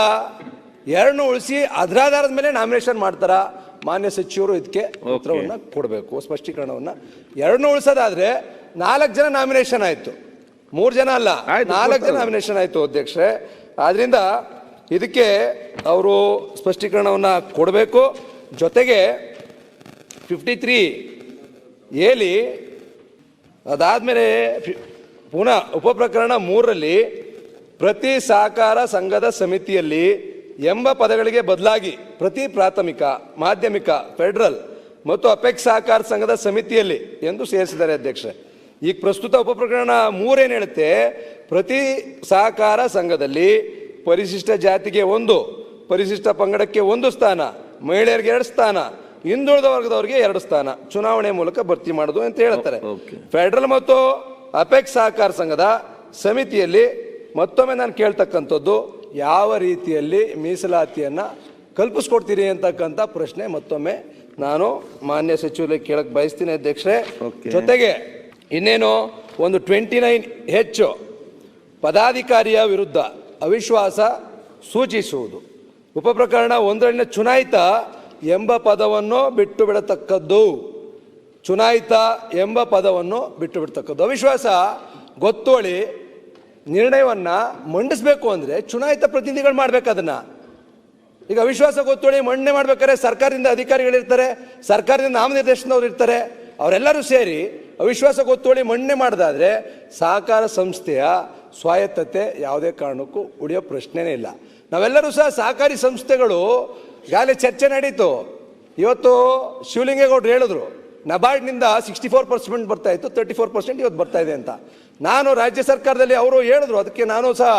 ಎರಡನ್ನೂ ಉಳಿಸಿ ಅದರಾಧಾರದ ಮೇಲೆ ನಾಮಿನೇಷನ್ ಮಾಡ್ತಾರ. ಮಾನ್ಯ ಸಚಿವರು ಇದಕ್ಕೆ ಉತ್ತರವನ್ನು ಕೊಡಬೇಕು, ಸ್ಪಷ್ಟೀಕರಣವನ್ನು. ಎರಡನ್ನೂ ಉಳಿಸೋದಾದ್ರೆ 4 ಜನ ನಾಮಿನೇಷನ್ ಆಯ್ತು, 3 ಜನ ಅಲ್ಲ, 4 ಜನ ನಾಮಿನೇಷನ್ ಆಯ್ತು ಅಧ್ಯಕ್ಷರೇ. ಆದ್ರಿಂದ ಇದಕ್ಕೆ ಅವರು ಸ್ಪಷ್ಟೀಕರಣವನ್ನು ಕೊಡಬೇಕು. ಜೊತೆಗೆ 53A ಅದಾದ್ಮೇಲೆ ಪುನಃ ಉಪಪ್ರಕರಣ 3ರಲ್ಲಿ ಪ್ರತಿ ಸಹಕಾರ ಸಂಘದ ಸಮಿತಿಯಲ್ಲಿ ಎಂಬ ಪದಗಳಿಗೆ ಬದಲಾಗಿ ಪ್ರತಿ ಪ್ರಾಥಮಿಕ, ಮಾಧ್ಯಮಿಕ, ಫೆಡರಲ್ ಮತ್ತು ಅಪೆಕ್ಸ್ ಸಹಕಾರ ಸಂಘದ ಸಮಿತಿಯಲ್ಲಿ ಎಂದು ಸೇರಿಸಿದ್ದಾರೆ ಅಧ್ಯಕ್ಷರೇ. ಈಗ ಪ್ರಸ್ತುತ ಉಪಪ್ರಕರಣ 3 ಏನು ಹೇಳುತ್ತೆ, ಪ್ರತಿ ಸಹಕಾರ ಸಂಘದಲ್ಲಿ ಪರಿಶಿಷ್ಟ ಜಾತಿಗೆ 1, ಪರಿಶಿಷ್ಟ ಪಂಗಡಕ್ಕೆ 1 ಸ್ಥಾನ, ಮಹಿಳೆಯರಿಗೆ 2 ಸ್ಥಾನ, ಹಿಂದುಳಿದ ವರ್ಗದವರಿಗೆ 2 ಸ್ಥಾನ ಚುನಾವಣೆ ಮೂಲಕ ಭರ್ತಿ ಮಾಡೋದು ಅಂತ ಹೇಳ್ತಾರೆ. ಫೆಡರಲ್ ಮತ್ತು ಅಪೆಕ್ಸ್ ಸಹಕಾರ ಸಂಘದ ಸಮಿತಿಯಲ್ಲಿ ಮತ್ತೊಮ್ಮೆ ನಾನು ಕೇಳ್ತಕ್ಕಂಥದ್ದು, ಯಾವ ರೀತಿಯಲ್ಲಿ ಮೀಸಲಾತಿಯನ್ನು ಕಲ್ಪಿಸ್ಕೊಡ್ತೀರಿ ಅಂತಕ್ಕಂಥ ಪ್ರಶ್ನೆ ಮತ್ತೊಮ್ಮೆ ನಾನು ಮಾನ್ಯ ಸಚಿವರಿಗೆ ಕೇಳಕ್ಕೆ ಬಯಸ್ತೀನಿ ಅಧ್ಯಕ್ಷರೇ. ಜೊತೆಗೆ ಇನ್ನೇನು ಒಂದು 29H ಪದಾಧಿಕಾರಿಯ ವಿರುದ್ಧ ಅವಿಶ್ವಾಸ ಸೂಚಿಸುವುದು, ಉಪಪ್ರಕರಣ 1ರಲ್ಲಿನ ಚುನಾಯಿತ ಎಂಬ ಪದವನ್ನು ಬಿಟ್ಟು ಬಿಡತಕ್ಕದ್ದು, ಚುನಾಯಿತ ಎಂಬ ಪದವನ್ನು ಬಿಟ್ಟು ಬಿಡ್ತಕ್ಕದ್ದು. ಅವಿಶ್ವಾಸ ಗೊತ್ತೋಳಿ ನಿರ್ಣಯವನ್ನು ಮಂಡಿಸಬೇಕು ಅಂದರೆ ಚುನಾಯಿತ ಪ್ರತಿನಿಧಿಗಳು ಮಾಡ್ಬೇಕು ಅದನ್ನು. ಈಗ ಅವಿಶ್ವಾಸ ಗೊತ್ತೋಳಿ ಮಂಡನೆ ಮಾಡ್ಬೇಕಾದ್ರೆ ಸರ್ಕಾರದಿಂದ ಅಧಿಕಾರಿಗಳಿರ್ತಾರೆ, ಸರ್ಕಾರದಿಂದ ನಾಮನಿರ್ದೇಶನದವ್ರು ಇರ್ತಾರೆ, ಅವರೆಲ್ಲರೂ ಸೇರಿ ಅವಿಶ್ವಾಸ ಗೊತ್ತೋಳಿ ಮಂಡನೆ ಮಾಡಿದಾದ್ರೆ ಸಹಕಾರ ಸಂಸ್ಥೆಯ ಸ್ವಾಯತ್ತತೆ ಯಾವುದೇ ಕಾರಣಕ್ಕೂ ಉಳಿಯೋ ಪ್ರಶ್ನೆನೇ ಇಲ್ಲ. ನಾವೆಲ್ಲರೂ ಸಹ ಸಹಕಾರಿ ಸಂಸ್ಥೆಗಳು ಈಗಾಗಲೇ ಚರ್ಚೆ ನಡೀತು. ಇವತ್ತು ಶಿವಲಿಂಗೇಗೌಡರು ಹೇಳಿದ್ರು ನಬಾರ್ಡ್ನಿಂದ 64% ಬರ್ತಾ ಇತ್ತು, 34% ಇವತ್ತು ಬರ್ತಾ ಇದೆ ಅಂತ. ನಾನು ರಾಜ್ಯ ಸರ್ಕಾರದಲ್ಲಿ ಅವರು ಹೇಳಿದ್ರು, ಅದಕ್ಕೆ ನಾನು ಸಹ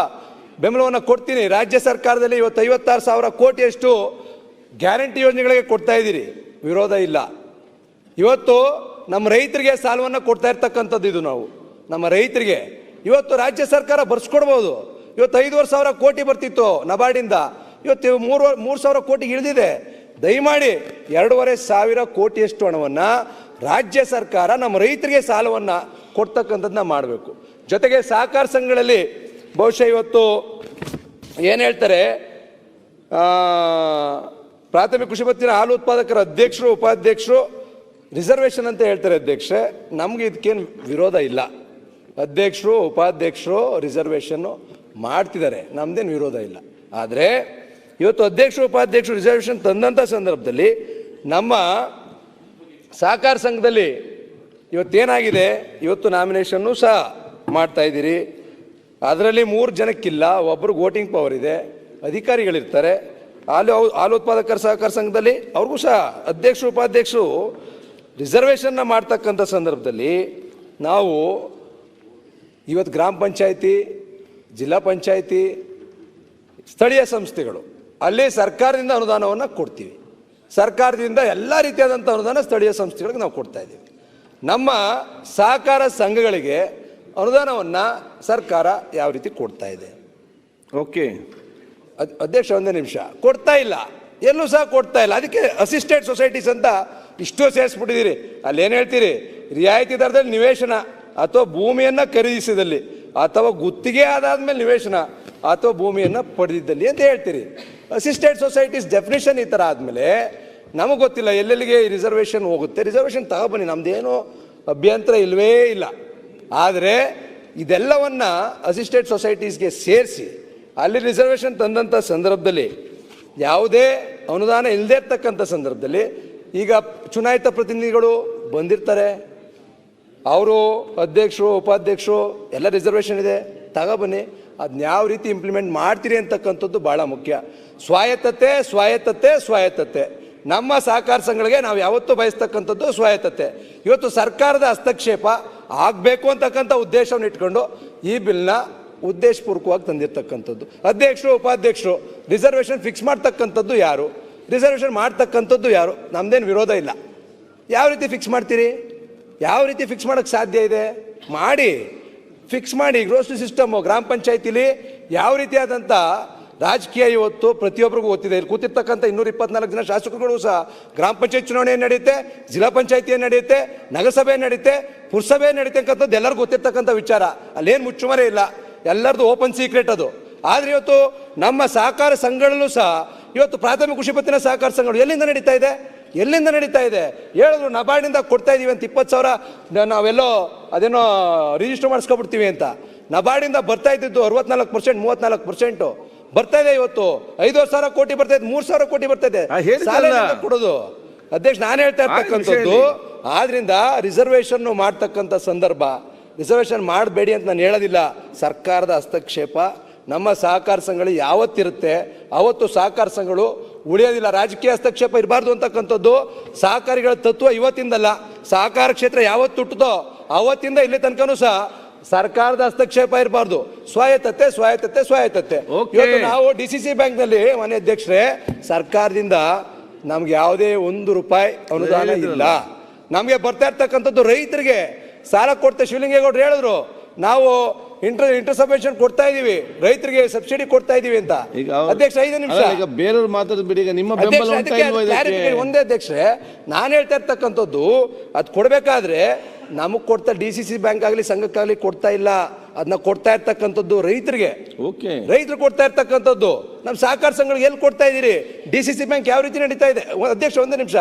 ಬೆಂಬಲವನ್ನು ಕೊಡ್ತೀನಿ. ರಾಜ್ಯ ಸರ್ಕಾರದಲ್ಲಿ ಇವತ್ತು 56,000 ಕೋಟಿಯಷ್ಟು ಗ್ಯಾರಂಟಿ ಯೋಜನೆಗಳಿಗೆ ಕೊಡ್ತಾ ಇದ್ದೀರಿ, ವಿರೋಧ ಇಲ್ಲ. ಇವತ್ತು ನಮ್ಮ ರೈತರಿಗೆ ಸಾಲವನ್ನು ಕೊಡ್ತಾ ಇರ್ತಕ್ಕಂಥದ್ದು ಇದು. ನಾವು ನಮ್ಮ ರೈತರಿಗೆ ಇವತ್ತು ರಾಜ್ಯ ಸರ್ಕಾರ ಬರ್ಸ್ಕೊಡ್ಬೋದು. ಇವತ್ತು 5,500 ಕೋಟಿ ಬರ್ತಿತ್ತು ನಬಾರ್ಡಿಂದ, ಇವತ್ತು 3,000 ಕೋಟಿಗೆ ಇಳಿದಿದೆ. ದಯಮಾಡಿ 2,500 ಕೋಟಿಯಷ್ಟು ಹಣವನ್ನು ರಾಜ್ಯ ಸರ್ಕಾರ ನಮ್ಮ ರೈತರಿಗೆ ಸಾಲವನ್ನು ಕೊಡ್ತಕ್ಕಂಥದ್ದನ್ನ ಮಾಡಬೇಕು. ಜೊತೆಗೆ ಸಹಕಾರ ಸಂಘಗಳಲ್ಲಿ ಬಹುಶಃ ಇವತ್ತು ಏನು ಹೇಳ್ತಾರೆ, ಪ್ರಾಥಮಿಕ ಕೃಷಿ ಪತ್ತಿನ ಹಾಲು ಉತ್ಪಾದಕರ ಅಧ್ಯಕ್ಷರು, ಉಪಾಧ್ಯಕ್ಷರು ರಿಸರ್ವೇಷನ್ ಅಂತ ಹೇಳ್ತಾರೆ ಅಧ್ಯಕ್ಷರೇ. ನಮಗೆ ಇದಕ್ಕೇನು ವಿರೋಧ ಇಲ್ಲ. ಅಧ್ಯಕ್ಷರು, ಉಪಾಧ್ಯಕ್ಷರು ರಿಸರ್ವೇಷನ್ನು ಮಾಡ್ತಿದ್ದಾರೆ, ನಮ್ದೇನು ವಿರೋಧ ಇಲ್ಲ. ಆದರೆ ಇವತ್ತು ಅಧ್ಯಕ್ಷರು, ಉಪಾಧ್ಯಕ್ಷರು ರಿಸರ್ವೇಷನ್ ತಂದಂಥ ಸಂದರ್ಭದಲ್ಲಿ ನಮ್ಮ ಸಹಕಾರ ಸಂಘದಲ್ಲಿ ಇವತ್ತೇನಾಗಿದೆ, ಇವತ್ತು ನಾಮಿನೇಷನ್ನು ಸಹ ಮಾಡ್ತಾ ಇದ್ದೀರಿ. ಅದರಲ್ಲಿ 3 ಜನಕ್ಕಿಲ್ಲ, ಒಬ್ರಿಗೆ ವೋಟಿಂಗ್ ಪವರ್ ಇದೆ, ಅಧಿಕಾರಿಗಳಿರ್ತಾರೆ. ಹಾಲು ಉತ್ಪಾದಕರ ಸಹಕಾರ ಸಂಘದಲ್ಲಿ ಅವ್ರಿಗೂ ಸಹ ಅಧ್ಯಕ್ಷರು, ಉಪಾಧ್ಯಕ್ಷರು ರಿಸರ್ವೇಷನ್ನ ಮಾಡ್ತಕ್ಕಂಥ ಸಂದರ್ಭದಲ್ಲಿ ನಾವು ಇವತ್ತು ಗ್ರಾಮ ಪಂಚಾಯಿತಿ, ಜಿಲ್ಲಾ ಪಂಚಾಯಿತಿ, ಸ್ಥಳೀಯ ಸಂಸ್ಥೆಗಳು ಅಲ್ಲಿ ಸರ್ಕಾರದಿಂದ ಅನುದಾನವನ್ನು ಕೊಡ್ತೀವಿ. ಸರ್ಕಾರದಿಂದ ಎಲ್ಲ ರೀತಿಯಾದಂಥ ಅನುದಾನ ಸ್ಥಳೀಯ ಸಂಸ್ಥೆಗಳಿಗೆ ನಾವು ಕೊಡ್ತಾ ಇದ್ದೀವಿ. ನಮ್ಮ ಸಹಕಾರ ಸಂಘಗಳಿಗೆ ಅನುದಾನವನ್ನು ಸರ್ಕಾರ ಯಾವ ರೀತಿ ಕೊಡ್ತಾ ಇದೆ? ಓಕೆ ಅಧ್ಯಕ್ಷ, ಒಂದೇ ನಿಮಿಷ. ಕೊಡ್ತಾ ಇಲ್ಲ, ಎಲ್ಲೂ ಸಹ ಕೊಡ್ತಾ ಇಲ್ಲ. ಅದಕ್ಕೆ ಅಸಿಸ್ಟೆಡ್ ಸೊಸೈಟೀಸ್ ಅಂತ ಇಷ್ಟು ಸೇರಿಸ್ಬಿಟ್ಟಿದ್ದೀರಿ. ಅಲ್ಲಿ ಏನು ಹೇಳ್ತೀರಿ, ರಿಯಾಯಿತಿ ದರದಲ್ಲಿ ನಿವೇಶನ ಅಥವಾ ಭೂಮಿಯನ್ನು ಖರೀದಿಸಿದಲ್ಲಿ ಅಥವಾ ಗುತ್ತಿಗೆ ಆದಾದ್ಮೇಲೆ ನಿವೇಶನ ಅಥವಾ ಭೂಮಿಯನ್ನು ಪಡೆದಿದ್ದಲ್ಲಿ ಅಂತ ಹೇಳ್ತೀರಿ. ಅಸಿಸ್ಟೆಡ್ ಸೊಸೈಟೀಸ್ ಡೆಫಿನೇಷನ್ ಈ ಥರ ಆದಮೇಲೆ ನಮಗೆ ಗೊತ್ತಿಲ್ಲ ಎಲ್ಲೆಲ್ಲಿಗೆ ರಿಸರ್ವೇಷನ್ ಹೋಗುತ್ತೆ. ರಿಸರ್ವೇಷನ್ ತಗೊಬನ್ನಿ, ನಮ್ಮದೇನು ಅಭ್ಯಂತರ ಇಲ್ಲವೇ ಇಲ್ಲ. ಆದರೆ ಇದೆಲ್ಲವನ್ನು ಅಸಿಸ್ಟೆಡ್ ಸೊಸೈಟೀಸ್ಗೆ ಸೇರಿಸಿ ಅಲ್ಲಿ ರಿಸರ್ವೇಷನ್ ತಂದಂಥ ಸಂದರ್ಭದಲ್ಲಿ ಯಾವುದೇ ಅನುದಾನ ಇಲ್ಲದೇ ಇರ್ತಕ್ಕಂಥ ಸಂದರ್ಭದಲ್ಲಿ ಈಗ ಚುನಾಯಿತ ಪ್ರತಿನಿಧಿಗಳು ಬಂದಿರ್ತಾರೆ, ಅವರು ಅಧ್ಯಕ್ಷರು, ಉಪಾಧ್ಯಕ್ಷರು ಎಲ್ಲ ರಿಸರ್ವೇಷನ್ ಇದೆ, ತಗೊಬನ್ನಿ. ಅದನ್ನ ಯಾವ ರೀತಿ ಇಂಪ್ಲಿಮೆಂಟ್ ಮಾಡ್ತೀರಿ ಅಂತಕ್ಕಂಥದ್ದು ಭಾಳ ಮುಖ್ಯ. ಸ್ವಾಯತ್ತತೆ, ಸ್ವಾಯತ್ತತೆ, ಸ್ವಾಯತ್ತತೆ. ನಮ್ಮ ಸಹಕಾರ ಸಂಘಗಳಿಗೆ ನಾವು ಯಾವತ್ತೂ ಬಯಸ್ತಕ್ಕಂಥದ್ದು ಸ್ವಾಯತ್ತತೆ. ಇವತ್ತು ಸರ್ಕಾರದ ಹಸ್ತಕ್ಷೇಪ ಆಗಬೇಕು ಅಂತಕ್ಕಂಥ ಉದ್ದೇಶವನ್ನು ಇಟ್ಕೊಂಡು ಈ ಬಿಲ್ನ ಉದ್ದೇಶಪೂರ್ವಕವಾಗಿ ತಂದಿರ್ತಕ್ಕಂಥದ್ದು. ಅಧ್ಯಕ್ಷರು, ಉಪಾಧ್ಯಕ್ಷರು ರಿಸರ್ವೇಷನ್ ಫಿಕ್ಸ್ ಮಾಡ್ತಕ್ಕಂಥದ್ದು ಯಾರು, ರಿಸರ್ವೇಷನ್ ಮಾಡ್ತಕ್ಕಂಥದ್ದು ಯಾರು? ನಮ್ಮದೇನು ವಿರೋಧ ಇಲ್ಲ. ಯಾವ ರೀತಿ ಫಿಕ್ಸ್ ಮಾಡ್ತೀರಿ? ಯಾವ ರೀತಿ ಫಿಕ್ಸ್ ಮಾಡೋಕ್ಕೆ ಸಾಧ್ಯ ಇದೆ? ಮಾಡಿ. ಫಿಕ್ಸ್ ಮಾಡಿ ಗ್ರೋಸರಿ ಸಿಸ್ಟಮ್ ಗ್ರಾಮ ಪಂಚಾಯತಿಲಿ ಯಾವ ರೀತಿಯಾದಂಥ ರಾಜಕೀಯ ಇವತ್ತು ಪ್ರತಿಯೊಬ್ಬರಿಗೂ ಗೊತ್ತಿದೆ. ಇಲ್ಲಿ ಕೂತಿರ್ತಕ್ಕಂಥ 224 ಜನ ಶಾಸಕರುಗಳು ಸಹ ಗ್ರಾಮ ಪಂಚಾಯತ್ ಚುನಾವಣೆ ಏನು ನಡೆಯುತ್ತೆ, ಜಿಲ್ಲಾ ಪಂಚಾಯತಿ ಏನು ನಡೆಯುತ್ತೆ, ನಗರಸಭೆ ನಡೆಯುತ್ತೆ, ಪುರಸಭೆ ನಡೆಯುತ್ತೆ ಅಂತಕ್ಕಂಥದ್ದು ಎಲ್ಲರಿಗೂ ಗೊತ್ತಿರ್ತಕ್ಕಂಥ ವಿಚಾರ. ಅಲ್ಲೇನು ಮುಚ್ಚುಮರೆ ಇಲ್ಲ, ಎಲ್ಲರದು ಓಪನ್ ಸೀಕ್ರೆಟ್ ಅದು. ಆದರೆ ಇವತ್ತು ನಮ್ಮ ಸಹಕಾರ ಸಂಘಗಳಲ್ಲೂ ಸಹ ಇವತ್ತು ಪ್ರಾಥಮಿಕ ಕೃಷಿ ಪತ್ತಿನ ಸಹಕಾರ ಸಂಘಗಳು ಎಲ್ಲಿಂದ ನಡೀತಾ ಇದೆ, ಎಲ್ಲಿಂದ ನಡೀತಾ ಇದೆ ಹೇಳಿದ್ರು. ನಬಾರ್ಡಿಂದ ಕೊಡ್ತಾ ಇದೀವಿ ಅಂತ 20,000 ನಾವೆಲ್ಲೋ ಅದೇನೋ ರಿಜಿಸ್ಟರ್ ಮಾಡಿಸ್ಕೊಬಿಡ್ತೀವಿ ಅಂತ. ನಬಾರ್ಡಿಂದ ಬರ್ತಾ ಇದ್ದಿದ್ದು 64%, 34% ಬರ್ತಾ ಇದೆ. ಇವತ್ತು 5,000 ಕೋಟಿ ಬರ್ತಾ ಇದೆ, 3,000 ಕೋಟಿ ಬರ್ತಾ ಇದೆ. ಸಾಲ ಕೊಡೋದು ಅಧ್ಯಕ್ಷ ನಾನು ಹೇಳ್ತಾ ಇರ್ತಕ್ಕಂಥದ್ದು. ಆದ್ರಿಂದ ರಿಸರ್ವೇಶನ್ ಮಾಡ್ತಕ್ಕಂಥ ಸಂದರ್ಭ, ರಿಸರ್ವೇಶನ್ ಮಾಡಬೇಡಿ ಅಂತ ನಾನು ಹೇಳೋದಿಲ್ಲ. ಸರ್ಕಾರದ ಹಸ್ತಕ್ಷೇಪ ನಮ್ಮ ಸಹಕಾರ ಸಂಘಗಳು ಯಾವತ್ತಿರುತ್ತೆ ಅವತ್ತು ಸಹಕಾರ ಸಂಘಗಳು ಉಳಿಯೋದಿಲ್ಲ. ರಾಜಕೀಯ ಹಸ್ತಕ್ಷೇಪ ಇರಬಾರ್ದು ಅಂತಕ್ಕಂಥದ್ದು ಸಹಕಾರಿಗಳ ತತ್ವ ಇವತ್ತಿಂದಲ್ಲ. ಸಹಕಾರ ಕ್ಷೇತ್ರ ಯಾವತ್ತು ಹುಟ್ಟುತ್ತೋ ಅವತ್ತಿಂದ ಇಲ್ಲಿ ತನಕನೂ ಸಹ ಸರ್ಕಾರದ ಹಸ್ತಕ್ಷೇಪ ಇರಬಾರ್ದು. ಸ್ವಾಯತ್ತತೆ ಸ್ವಾಯತ್ತತೆ ಸ್ವಾಯತ್ತತೆ. ಇವತ್ತು ನಾವು DCC ಬ್ಯಾಂಕ್ನಲ್ಲಿ ಮನೆ ಅಧ್ಯಕ್ಷರೇ ಸರ್ಕಾರದಿಂದ ನಮ್ಗೆ ಯಾವುದೇ ₹1 ಅನುದಾನ ಇಲ್ಲ. ನಮಗೆ ಬರ್ತಾ ಇರ್ತಕ್ಕಂಥದ್ದು ರೈತರಿಗೆ ಸಾಲ ಕೊಡ್ತಾ ಶಿವಲಿಂಗೇಗೌಡರು ಹೇಳಿದ್ರು ನಾವು ಇಂಟರ್ ಸಬ್ವೆನ್ಷನ್ ಕೊಡ್ತಾ ಇದೀವಿ, ರೈತರಿಗೆ ಸಬ್ಸಿಡಿ ಕೊಡ್ತಾ ಇದೀವಿ ಅಂತ. ಅಧ್ಯಕ್ಷ 5 ನಿಮಿಷ ಈಗ ಬೇರೆಯವ್ರು ಮಾತಾಡ್ಬಿಡಿ. ಈಗ ನಿಮ್ಮ ಬೆಂಬಲ ಉಂಟಾ ಇಲ್ವಾ ಇದಕ್ಕೆ? ಒಂದೇ ಅಧ್ಯಕ್ಷರೇ ನಾನು ಹೇಳ್ತಾ ಇರ್ತಕ್ಕಂಥದ್ದು ಅದು ಕೊಡ್ಬೇಕಾದ್ರೆ ನಮಗ್ ಕೊಡ್ತಾ DCC ಬ್ಯಾಂಕ್ ಆಗಲಿ ಸಂಘಕ್ಕಾಗಲಿ ಕೊಡ್ತಾ ಇಲ್ಲ, ಅದನ್ನ ಕೊಡ್ತಾ ಇರ್ತಕ್ಕಂಥದ್ದು ರೈತರಿಗೆ. ರೈತರು ಕೊಡ್ತಾ ಇರ್ತಕ್ಕಂಥದ್ದು ನಮ್ಮ ಸಹಕಾರ ಸಂಘಗಳಿಗೆ ಎಲ್ಲಿ ಕೊಡ್ತಾ ಇದೀರಿ? DCC ಬ್ಯಾಂಕ್ ಯಾವ ರೀತಿ ನಡೀತಾ ಇದೆ? ಅಧ್ಯಕ್ಷ ಒಂದೇ ನಿಮಿಷ.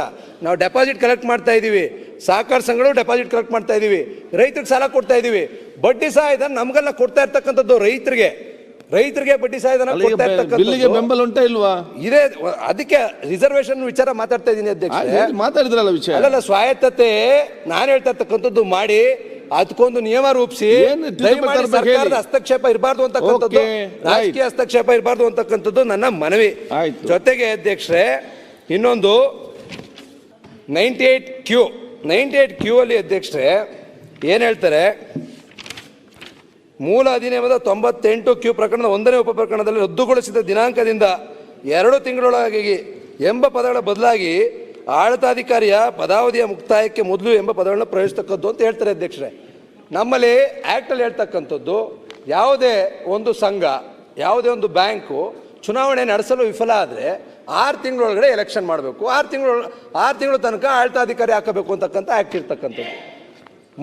ನಾವು ಡೆಪಾಸಿಟ್ ಕಲೆಕ್ಟ್ ಮಾಡ್ತಾ ಇದೀವಿ, ಸಹಕಾರ ಸಂಘಗಳು ಡೆಪಾಸಿಟ್ ಕಲೆಕ್ಟ್ ಮಾಡ್ತಾ ಇದೀವಿ, ರೈತರಿಗೆ ಸಾಲ ಕೊಡ್ತಾ ಇದೀವಿ. ಬಡ್ಡಿ ಸಹಾಯಧನ ನಮ್ಗೆಲ್ಲ ಕೊಡ್ತಾ ಇರ್ತಕ್ಕಂಥದ್ದು ರೈತರಿಗೆ ಬಡ್ಡಿ ಸಹಾಯಧನ ಕೊಡ್ತಾ ಇರ್ತಕ್ಕಂಥದ್ದು ಬೆಂಬಲ ಉಂಟಾ ಇಲ್ವಾ ಇದೆ. ಅದಕ್ಕೆ ರಿಸರ್ವೇಶನ್ ವಿಚಾರ ಮಾತಾಡ್ತಾ ಇದ್ದೀನಿ ಅಧ್ಯಕ್ಷ. ಮಾತಾಡಿದ್ರಲ್ಲ ವಿಷಯ ಅಲ್ಲಲ್ಲ, ಸ್ವಾಯತ್ತತೆ ನಾನು ಹೇಳ್ತಾ ಇರ್ತಕ್ಕಂಥದ್ದು ಮಾಡಿ ಅದಕ್ಕೊಂದು ನಿಯಮ ರೂಪಿಸಿ ಸರ್ಕಾರದ ಹಸ್ತಕ್ಷೇಪ ಇರಬಾರ್ದು ಅಂತಕ್ಕಂಥದ್ದು, ರಾಜಕೀಯ ಹಸ್ತಕ್ಷೇಪ ಇರಬಾರ್ದು ಅಂತಕ್ಕಂಥದ್ದು ನನ್ನ ಮನವಿ. ಜೊತೆಗೆ ಅಧ್ಯಕ್ಷರೇ ಇನ್ನೊಂದು 98Q ಅಲ್ಲಿ ಅಧ್ಯಕ್ಷರೇ ಏನ್ ಹೇಳ್ತಾರೆ, ಮೂಲ ಅಧಿನಿಯಮದ 98Q ಪ್ರಕರಣದ 1ನೇ ಉಪ ಪ್ರಕರಣದಲ್ಲಿ ರದ್ದುಗೊಳಿಸಿದ ದಿನಾಂಕದಿಂದ 2 ತಿಂಗಳೊಳಗಾಗಿ ಎಂಬ ಪದಗಳ ಬದಲಾಗಿ ಆಡಳಿತಾಧಿಕಾರಿಯ ಪದಾವಧಿಯ ಮುಕ್ತಾಯಕ್ಕೆ ಮೊದಲು ಎಂಬ ಪದಗಳನ್ನ ಪ್ರಯೋಗಿಸ್ತಕ್ಕದ್ದು ಅಂತ ಹೇಳ್ತಾರೆ ಅಧ್ಯಕ್ಷರೇ. ನಮ್ಮಲ್ಲಿ ಆ್ಯಕ್ಟಲ್ಲಿ ಹೇಳ್ತಕ್ಕಂಥದ್ದು ಯಾವುದೇ ಒಂದು ಸಂಘ, ಯಾವುದೇ ಒಂದು ಬ್ಯಾಂಕು ಚುನಾವಣೆ ನಡೆಸಲು ವಿಫಲ ಆದರೆ 6 ತಿಂಗಳೊಳಗಡೆ ಎಲೆಕ್ಷನ್ ಮಾಡಬೇಕು, 6 ತಿಂಗಳ ತನಕ ಆಡಳಿತಾಧಿಕಾರಿ ಹಾಕಬೇಕು ಅಂತಕ್ಕಂಥ ಆ್ಯಕ್ಟ್ ಇರ್ತಕ್ಕಂಥದ್ದು.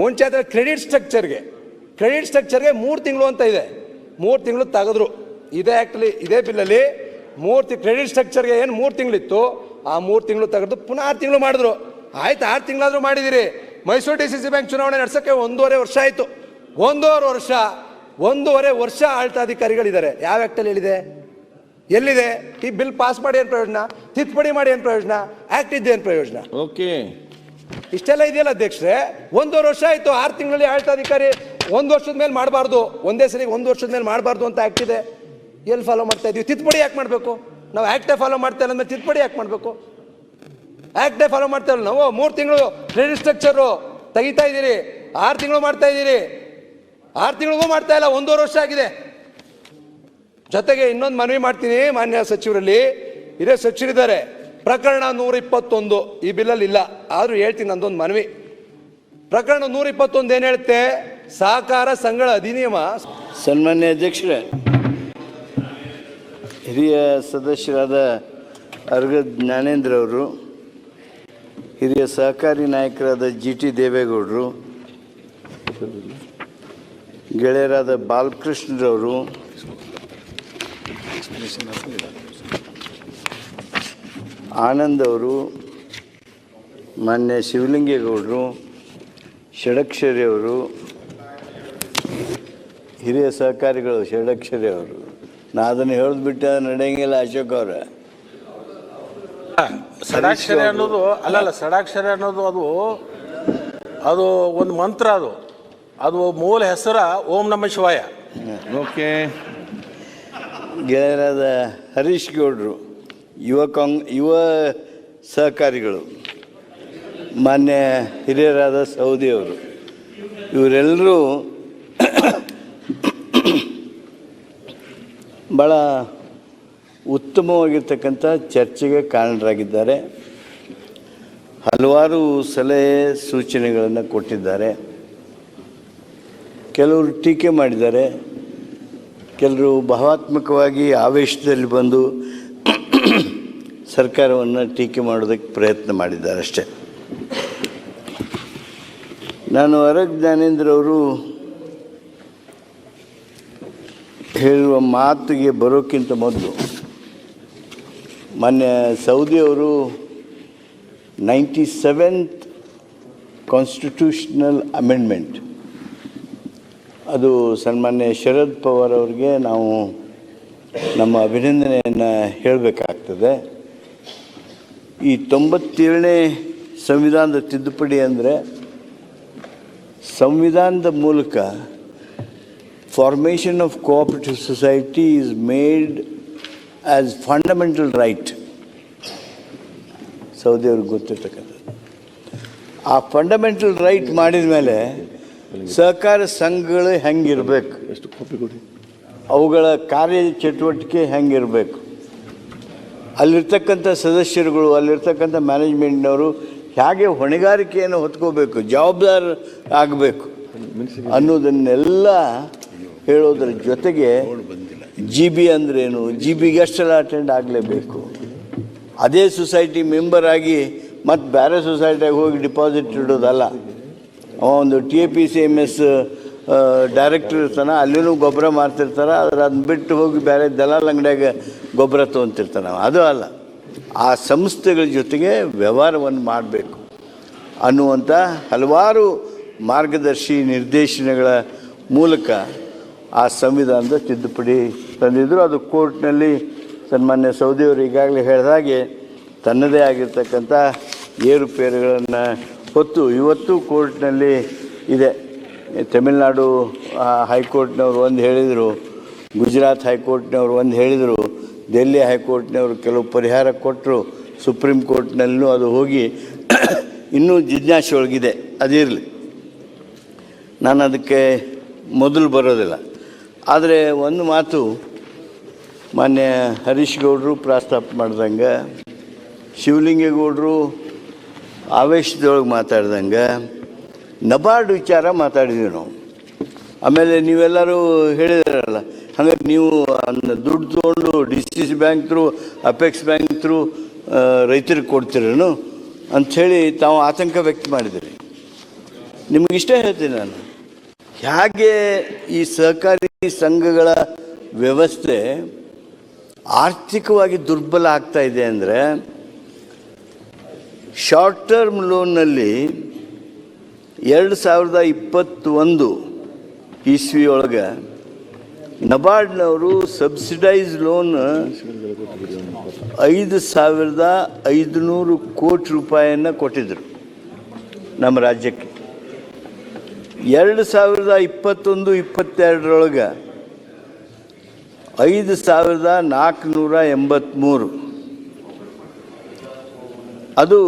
ಮುಂಚೆ ಆದರೆ ಕ್ರೆಡಿಟ್ ಸ್ಟ್ರಕ್ಚರ್ಗೆ 3 ತಿಂಗಳು ಅಂತ ಇದೆ, 3 ತಿಂಗಳು ತೆಗೆದ್ರು. ಇದೇ ಆ್ಯಕ್ಟಲ್ಲಿ ಇದೇ ಬಿಲ್ಲಲ್ಲಿ ಕ್ರೆಡಿಟ್ ಸ್ಟ್ರಕ್ಚರ್ಗೆ ಏನು 3 ತಿಂಗಳಿತ್ತು ಆ 3 ತಿಂಗಳು ತೆಗೆದು ಪುನಃ 6 ತಿಂಗಳು ಮಾಡಿದ್ರು. ಆಯ್ತು, 6 ತಿಂಗಳಾದರೂ ಮಾಡಿದಿರಿ. ಮೈಸೂರು DCC ಬ್ಯಾಂಕ್ ಚುನಾವಣೆ ನಡೆಸೋಕ್ಕೆ 1.5 ವರ್ಷ ಆಯಿತು. 1.5 ವರ್ಷ ಆಡಳಿತಾಧಿಕಾರಿಗಳಿದ್ದಾರೆ. ಯಾವ ಆ್ಯಕ್ಟಲ್ಲಿ ಹೇಳಿದೆ? ಎಲ್ಲಿದೆ? ಈ ಬಿಲ್ ಪಾಸ್ ಮಾಡಿ ಏನು ಪ್ರಯೋಜನ? ತಿದ್ದುಪಡಿ ಮಾಡಿ ಏನು ಪ್ರಯೋಜನ? ಆ್ಯಕ್ಟ್ ಇದ್ದೇ ಏನು ಪ್ರಯೋಜನ? ಇಷ್ಟೆಲ್ಲ ಇದೆಯಲ್ಲ ಅಧ್ಯಕ್ಷರೇ. 1.5 ವರ್ಷ ಆಯಿತು, 6 ತಿಂಗಳಲ್ಲಿ ಆಡಳಿತಾಧಿಕಾರಿ 1 ವರ್ಷದ ಮೇಲೆ ಮಾಡಬಾರ್ದು, ಒಂದೇ ಸರಿ 1 ವರ್ಷದ ಮೇಲೆ ಮಾಡಬಾರ್ದು ಅಂತ ಆ್ಯಕ್ಟ್ ಇದೆ. ಎಲ್ಲಿ ಫಾಲೋ ಮಾಡ್ತಾ ಇದೀವಿ? ತಿದ್ದುಪಡಿ ಯಾಕೆ ಮಾಡಬೇಕು? ನಾವು ಆ್ಯಕ್ಟೇ ಫಾಲೋ ಮಾಡ್ತಾ ಇಲ್ಲ ಅಂದ್ರೆ ತಿದ್ದುಪಡಿ ಯಾಕೆ ಮಾಡಬೇಕು? ಆ್ಯಕ್ಟೇ ಫಾಲೋ ಮಾಡ್ತಾ ಇಲ್ಲ ನಾವು. 3 ತಿಂಗಳು ಕ್ರೆಡಿಟ್ ಸ್ಟ್ರಕ್ಚರು ತೆಗಿತಾ ಇದ್ದೀರಿ, 6 ತಿಂಗಳು ಮಾಡ್ತಾ ಇದ್ದೀರಿ, 6 ತಿಂಗಳಿಗೂ ಮಾಡ್ತಾ ಇಲ್ಲ, 1.5 ವರ್ಷ ಆಗಿದೆ. ಜೊತೆಗೆ ಇನ್ನೊಂದು ಮನವಿ ಮಾಡ್ತೀನಿ ಮಾನ್ಯ ಸಚಿವರಲ್ಲಿ, ಹಿರಿಯ ಸಚಿವರಿದ್ದಾರೆ. ಪ್ರಕರಣ 121 ಈ ಬಿಲ್ಲಲ್ಲಿ ಇಲ್ಲ, ಆದರೂ ಹೇಳ್ತೀನಿ ನಂದೊಂದು ಮನವಿ. ಪ್ರಕರಣ 121 ಏನು ಹೇಳುತ್ತೆ? ಸಹಕಾರ ಸಂಘಗಳ ಅಧಿನಿಯಮ. ಸನ್ಮಾನ್ಯ ಅಧ್ಯಕ್ಷರೇ, ಹಿರಿಯ ಸದಸ್ಯರಾದ ಅರ್ಗ ಜ್ಞಾನೇಂದ್ರ ಅವರು, ಹಿರಿಯ ಸಹಕಾರಿ ನಾಯಕರಾದ GT ದೇವೇಗೌಡರು, ಗೆಳೆಯರಾದ ಬಾಲಕೃಷ್ಣರವರು, ಆನಂದ್ ಅವರು, ಮಾನ್ಯ ಶಿವಲಿಂಗೇಗೌಡರು, ಷಡಕ್ಷರಿ ಅವರು, ಹಿರಿಯ ಸಹಕಾರಿಗಳು ಷಡಕ್ಷರಿ ಅವರು. ನಾ ಅದನ್ನು ಹೇಳಿದ್ಬಿಟ್ಟು ನಡೆಯಂಗಿಲ್ಲ ಅಶೋಕ್ ಅವರ. ಷಡಾಕ್ಷರಿ ಅನ್ನೋದು ಅಲ್ಲಲ್ಲ, ಷಡಾಕ್ಷರಿ ಅನ್ನೋದು ಅದು ಒಂದು ಮಂತ್ರ. ಅದು ಮೂಲ ಹೆಸರ ಓಂ ನಮ ಶಿವಾಯ. ಗೆಳೆಯರಾದ ಹರೀಶ್ ಗೌಡರು, ಯುವ ಸಹಕಾರಿಗಳು, ಮಾನ್ಯ ಹಿರಿಯರಾದ ಸೌದಿಯವರು, ಇವರೆಲ್ಲರೂ ಭಾಳ ಉತ್ತಮವಾಗಿರ್ತಕ್ಕಂಥ ಚರ್ಚೆಗೆ ಕಾರಣರಾಗಿದ್ದಾರೆ. ಹಲವಾರು ಸಲಹೆ ಸೂಚನೆಗಳನ್ನು ಕೊಟ್ಟಿದ್ದಾರೆ. ಕೆಲವರು ಟೀಕೆ ಮಾಡಿದ್ದಾರೆ, ಕೆಲವರು ಭಾವಾತ್ಮಕವಾಗಿ ಆವೇಶದಲ್ಲಿ ಬಂದು ಸರ್ಕಾರವನ್ನು ಟೀಕೆ ಮಾಡೋದಕ್ಕೆ ಪ್ರಯತ್ನ ಮಾಡಿದ್ದಾರೆ ಅಷ್ಟೇ. ನಾನು ಅರಗ್ ಜ್ಞಾನೇಂದ್ರ ಅವರು ಹೇಳುವ ಮಾತಿಗೆ ಬರೋಕ್ಕಿಂತ ಮೊದಲು ಮೊನ್ನೆ ಸೌದಿಯವರು 97th ಕಾನ್ಸ್ಟಿಟ್ಯೂಷನಲ್ ಅಮೆಂಡ್ಮೆಂಟ್, ಅದು ಸನ್ಮಾನ್ಯ ಶರದ್ ಪವಾರ್ ಅವರಿಗೆ ನಾವು ನಮ್ಮ ಅಭಿನಂದನೆಯನ್ನು ಹೇಳಬೇಕಾಗ್ತದೆ. ಈ 97ನೇ ಸಂವಿಧಾನದ ತಿದ್ದುಪಡಿ ಅಂದರೆ ಸಂವಿಧಾನದ ಮೂಲಕ formation of cooperative society is made as fundamental right. ಸೌದಿಯವ್ರಿಗೆ ಗೊತ್ತಿರ್ತಕ್ಕಂಥದ್ದು. ಆ ಫಂಡಮೆಂಟಲ್ ರೈಟ್ ಮಾಡಿದ ಮೇಲೆ ಸಹಕಾರ ಸಂಘಗಳು ಹೆಂಗಿರಬೇಕು, ಅವುಗಳ ಕಾರ್ಯ ಚಟುವಟಿಕೆ ಹೆಂಗಿರಬೇಕು, ಅಲ್ಲಿರ್ತಕ್ಕಂಥ ಸದಸ್ಯರುಗಳು, ಅಲ್ಲಿರ್ತಕ್ಕಂಥ ಮ್ಯಾನೇಜ್ಮೆಂಟ್ನವರು ಹೇಗೆ ಹೊಣೆಗಾರಿಕೆಯನ್ನು ಹೊತ್ಕೋಬೇಕು, ಜವಾಬ್ದಾರ ಆಗಬೇಕು ಅನ್ನೋದನ್ನೆಲ್ಲ ಹೇಳೋದ್ರ ಜೊತೆಗೆ GB ಅಂದ್ರೇನು, GB-ಗೆ ಎಷ್ಟೆಲ್ಲ ಅಟೆಂಡ್ ಆಗಲೇಬೇಕು, ಅದೇ ಸೊಸೈಟಿ ಮೆಂಬರ್ ಆಗಿ ಮತ್ತು ಬೇರೆ ಸೊಸೈಟಿಯಾಗಿ ಹೋಗಿ ಡಿಪಾಸಿಟ್ ಇಡೋದಲ್ಲ. ಒಂದು TAPCMS ಡೈರೆಕ್ಟರ್ ಇರ್ತಾನೆ, ಅಲ್ಲಿನೂ ಗೊಬ್ಬರ ಮಾರ್ತಿರ್ತಾರೆ, ಆದರೆ ಅದನ್ನ ಬಿಟ್ಟು ಹೋಗಿ ಬೇರೆ ದಲಾಲ್ ಅಂಗಡಿಯಾಗ ಗೊಬ್ಬರ ತೊಗೊತಿರ್ತಾನೆ. ಅದು ಅಲ್ಲ, ಆ ಸಂಸ್ಥೆಗಳ ಜೊತೆಗೆ ವ್ಯವಹಾರವನ್ನು ಮಾಡಬೇಕು ಅನ್ನುವಂಥ ಹಲವಾರು ಮಾರ್ಗದರ್ಶಿ ನಿರ್ದೇಶನಗಳ ಮೂಲಕ ಆ ಸಂವಿಧಾನದ ತಿದ್ದುಪಡಿ ತಂದಿದ್ದರು. ಅದು ಕೋರ್ಟ್ನಲ್ಲಿ ಸನ್ಮಾನ್ಯ ಸೌದಿಯವರು ಈಗಾಗಲೇ ಹೇಳಿದಾಗೆ ತನ್ನದೇ ಆಗಿರ್ತಕ್ಕಂಥ ಏರುಪೇರುಗಳನ್ನು ಹೊತ್ತು ಇವತ್ತು ಕೋರ್ಟ್ನಲ್ಲಿ ಇದೆ. ತಮಿಳುನಾಡು ಹೈಕೋರ್ಟ್ನವರು ಒಂದು ಹೇಳಿದರು, ಗುಜರಾತ್ ಹೈಕೋರ್ಟ್ನವರು ಒಂದು ಹೇಳಿದರು, ದೆಹಲಿ ಹೈಕೋರ್ಟ್ನವರು ಕೆಲವು ಪರಿಹಾರ ಕೊಟ್ಟರು, ಸುಪ್ರೀಂ ಕೋರ್ಟ್ನಲ್ಲೂ ಅದು ಹೋಗಿ ಇನ್ನೂ ಜಿಜ್ಞಾಸೆ ಒಳಗಿದೆ. ಅದಿರಲಿ, ನಾನು ಅದಕ್ಕೆ ಮೊದಲು ಬರೋದಿಲ್ಲ. ಆದರೆ ಒಂದು ಮಾತು ಮಾನ್ಯ ಹರೀಶ್ ಗೌಡರು ಪ್ರಸ್ತಾಪ ಮಾಡ್ದಂಗೆ, ಶಿವಲಿಂಗೇಗೌಡರು ಆವೇಶದೊಳಗೆ ಮಾತಾಡ್ದಂಗೆ ನಬಾರ್ಡ್ ವಿಚಾರ ಮಾತಾಡಿದ್ವಿ ನಾವು. ಆಮೇಲೆ ನೀವೆಲ್ಲರೂ ಹೇಳಿದಾರಲ್ಲ, ಹಾಗಾಗಿ ನೀವು ದುಡ್ಡು ತೊಗೊಂಡು DCC bank through, apex bank through ರೈತರಿಗೆ ಕೊಡ್ತೀರೇನು ಅಂಥೇಳಿ ತಾವು ಆತಂಕ ವ್ಯಕ್ತ ಮಾಡಿದ್ದೀರಿ. ನಿಮಗಿಷ್ಟೇ ಹೇಳ್ತೀನಿ ನಾನು, ಹೇಗೆ ಈ ಸಹಕಾರಿ ಸಂಘಗಳ ವ್ಯವಸ್ಥೆ ಆರ್ಥಿಕವಾಗಿ ದುರ್ಬಲ ಆಗ್ತಾ ಇದೆ ಅಂದರೆ, ಶಾರ್ಟ್ ಟರ್ಮ್ ಲೋನ್ನಲ್ಲಿ 2021 ಇಸ್ವಿಯೊಳಗೆ ನಬಾರ್ಡ್ನವರು ಸಬ್ಸಿಡೈಸ್ ಲೋನ್ 5,500 ಕೋಟಿ ರೂಪಾಯಿಯನ್ನು ಕೊಟ್ಟಿದ್ದರು ನಮ್ಮ ರಾಜ್ಯಕ್ಕೆ. 2021-22 5,483. ಅದು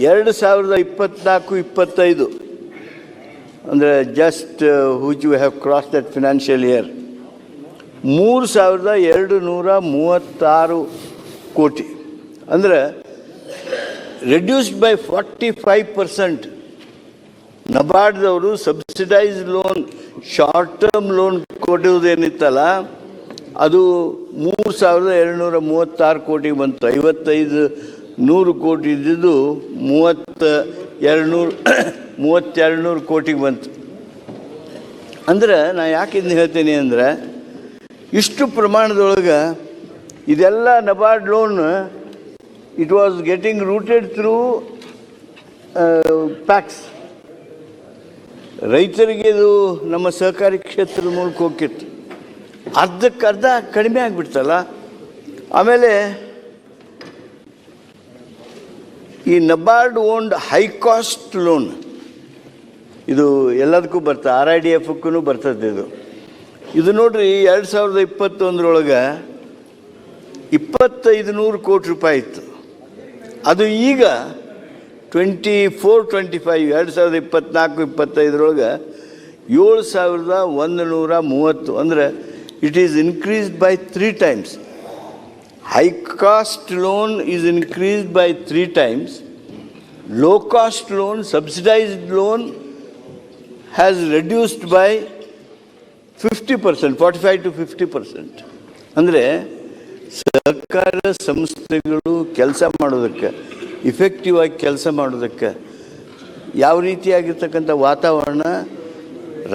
2024-25 ಅಂದರೆ just which we have cross that financial year 3,236 ಕೋಟಿ, ಅಂದರೆ ರೆಡ್ಯೂಸ್ಡ್ ಬೈ 45%. ನಬಾರ್ಡ್ದವರು subsidise loan, short term loan ಕೊಡುವುದೇನಿತ್ತಲ್ಲ ಅದು 3,236 ಕೋಟಿಗೆ ಬಂತು. 5,500 ಕೋಟಿ ಇದ್ದಿದ್ದು 3,200 ಕೋಟಿಗೆ ಬಂತು. ಅಂದರೆ ನಾನು ಯಾಕೆ ಇದನ್ನ ಹೇಳ್ತೀನಿ ಅಂದರೆ, ಇಷ್ಟು ಪ್ರಮಾಣದೊಳಗೆ ಇದೆಲ್ಲ NABARD loan it was getting routed through PACS. ರೈತರಿಗೆ ಇದು ನಮ್ಮ ಸಹಕಾರಿ ಕ್ಷೇತ್ರದ ಮೂಲಕ ಹೋಗಿತ್ತು, ಅರ್ಧಕ್ಕರ್ಧ ಕಡಿಮೆ ಆಗಿಬಿಡ್ತಲ್ಲ. ಆಮೇಲೆ ಈ NABARD owned high cost loan ಇದು ಎಲ್ಲದಕ್ಕೂ ಬರ್ತದೆ, RIDF-ಕ್ಕೂ ಬರ್ತದೆ. ಇದು ನೋಡ್ರಿ 2021 2,500 ಕೋಟಿ ರೂಪಾಯಿ ಇತ್ತು. ಅದು ಈಗ 24-25 2024-25 7,130. ಅಂದರೆ it is increased by 3 times. High cost loan is increased by 3 times. Low cost loan, subsidised loan has reduced by 50%, 45 to 50%. ಅಂದರೆ ಸರ್ಕಾರ ಸಂಸ್ಥೆಗಳು ಕೆಲಸ ಮಾಡೋದಕ್ಕೆ, ಇಫೆಕ್ಟಿವ್ ಆಗಿ ಕೆಲಸ ಮಾಡೋದಕ್ಕೆ ಯಾವ ರೀತಿಯಾಗಿರ್ತಕ್ಕಂಥ ವಾತಾವರಣ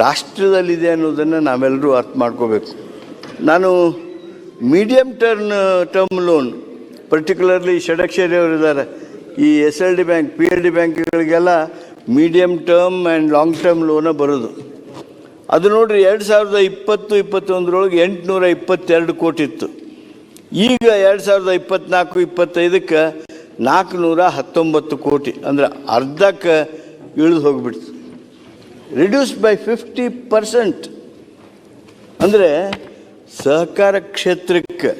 ರಾಷ್ಟ್ರದಲ್ಲಿದೆ ಅನ್ನೋದನ್ನು ನಾವೆಲ್ಲರೂ ಅರ್ಥ ಮಾಡ್ಕೋಬೇಕು. ನಾನು medium term loan, particularly Shadakshari ಅವರಿದ್ದಾರೆ, ಈ SLD ಬ್ಯಾಂಕ್, PLD ಬ್ಯಾಂಕ್ಗಳಿಗೆಲ್ಲ medium term and long term ಲೋನ ಬರೋದು. ಅದು ನೋಡ್ರಿ 2020-21 822 ಕೋಟಿ ಇತ್ತು. ಈಗ 2024-25ಕ್ಕೆ 419 ಕೋಟಿ, ಅಂದರೆ ಅರ್ಧಕ್ಕೆ ಇಳಿದು ಹೋಗ್ಬಿಡ್ತು. Reduced by 50%. ಅಂದರೆ ಸಹಕಾರ ಕ್ಷೇತ್ರಕ್ಕೆ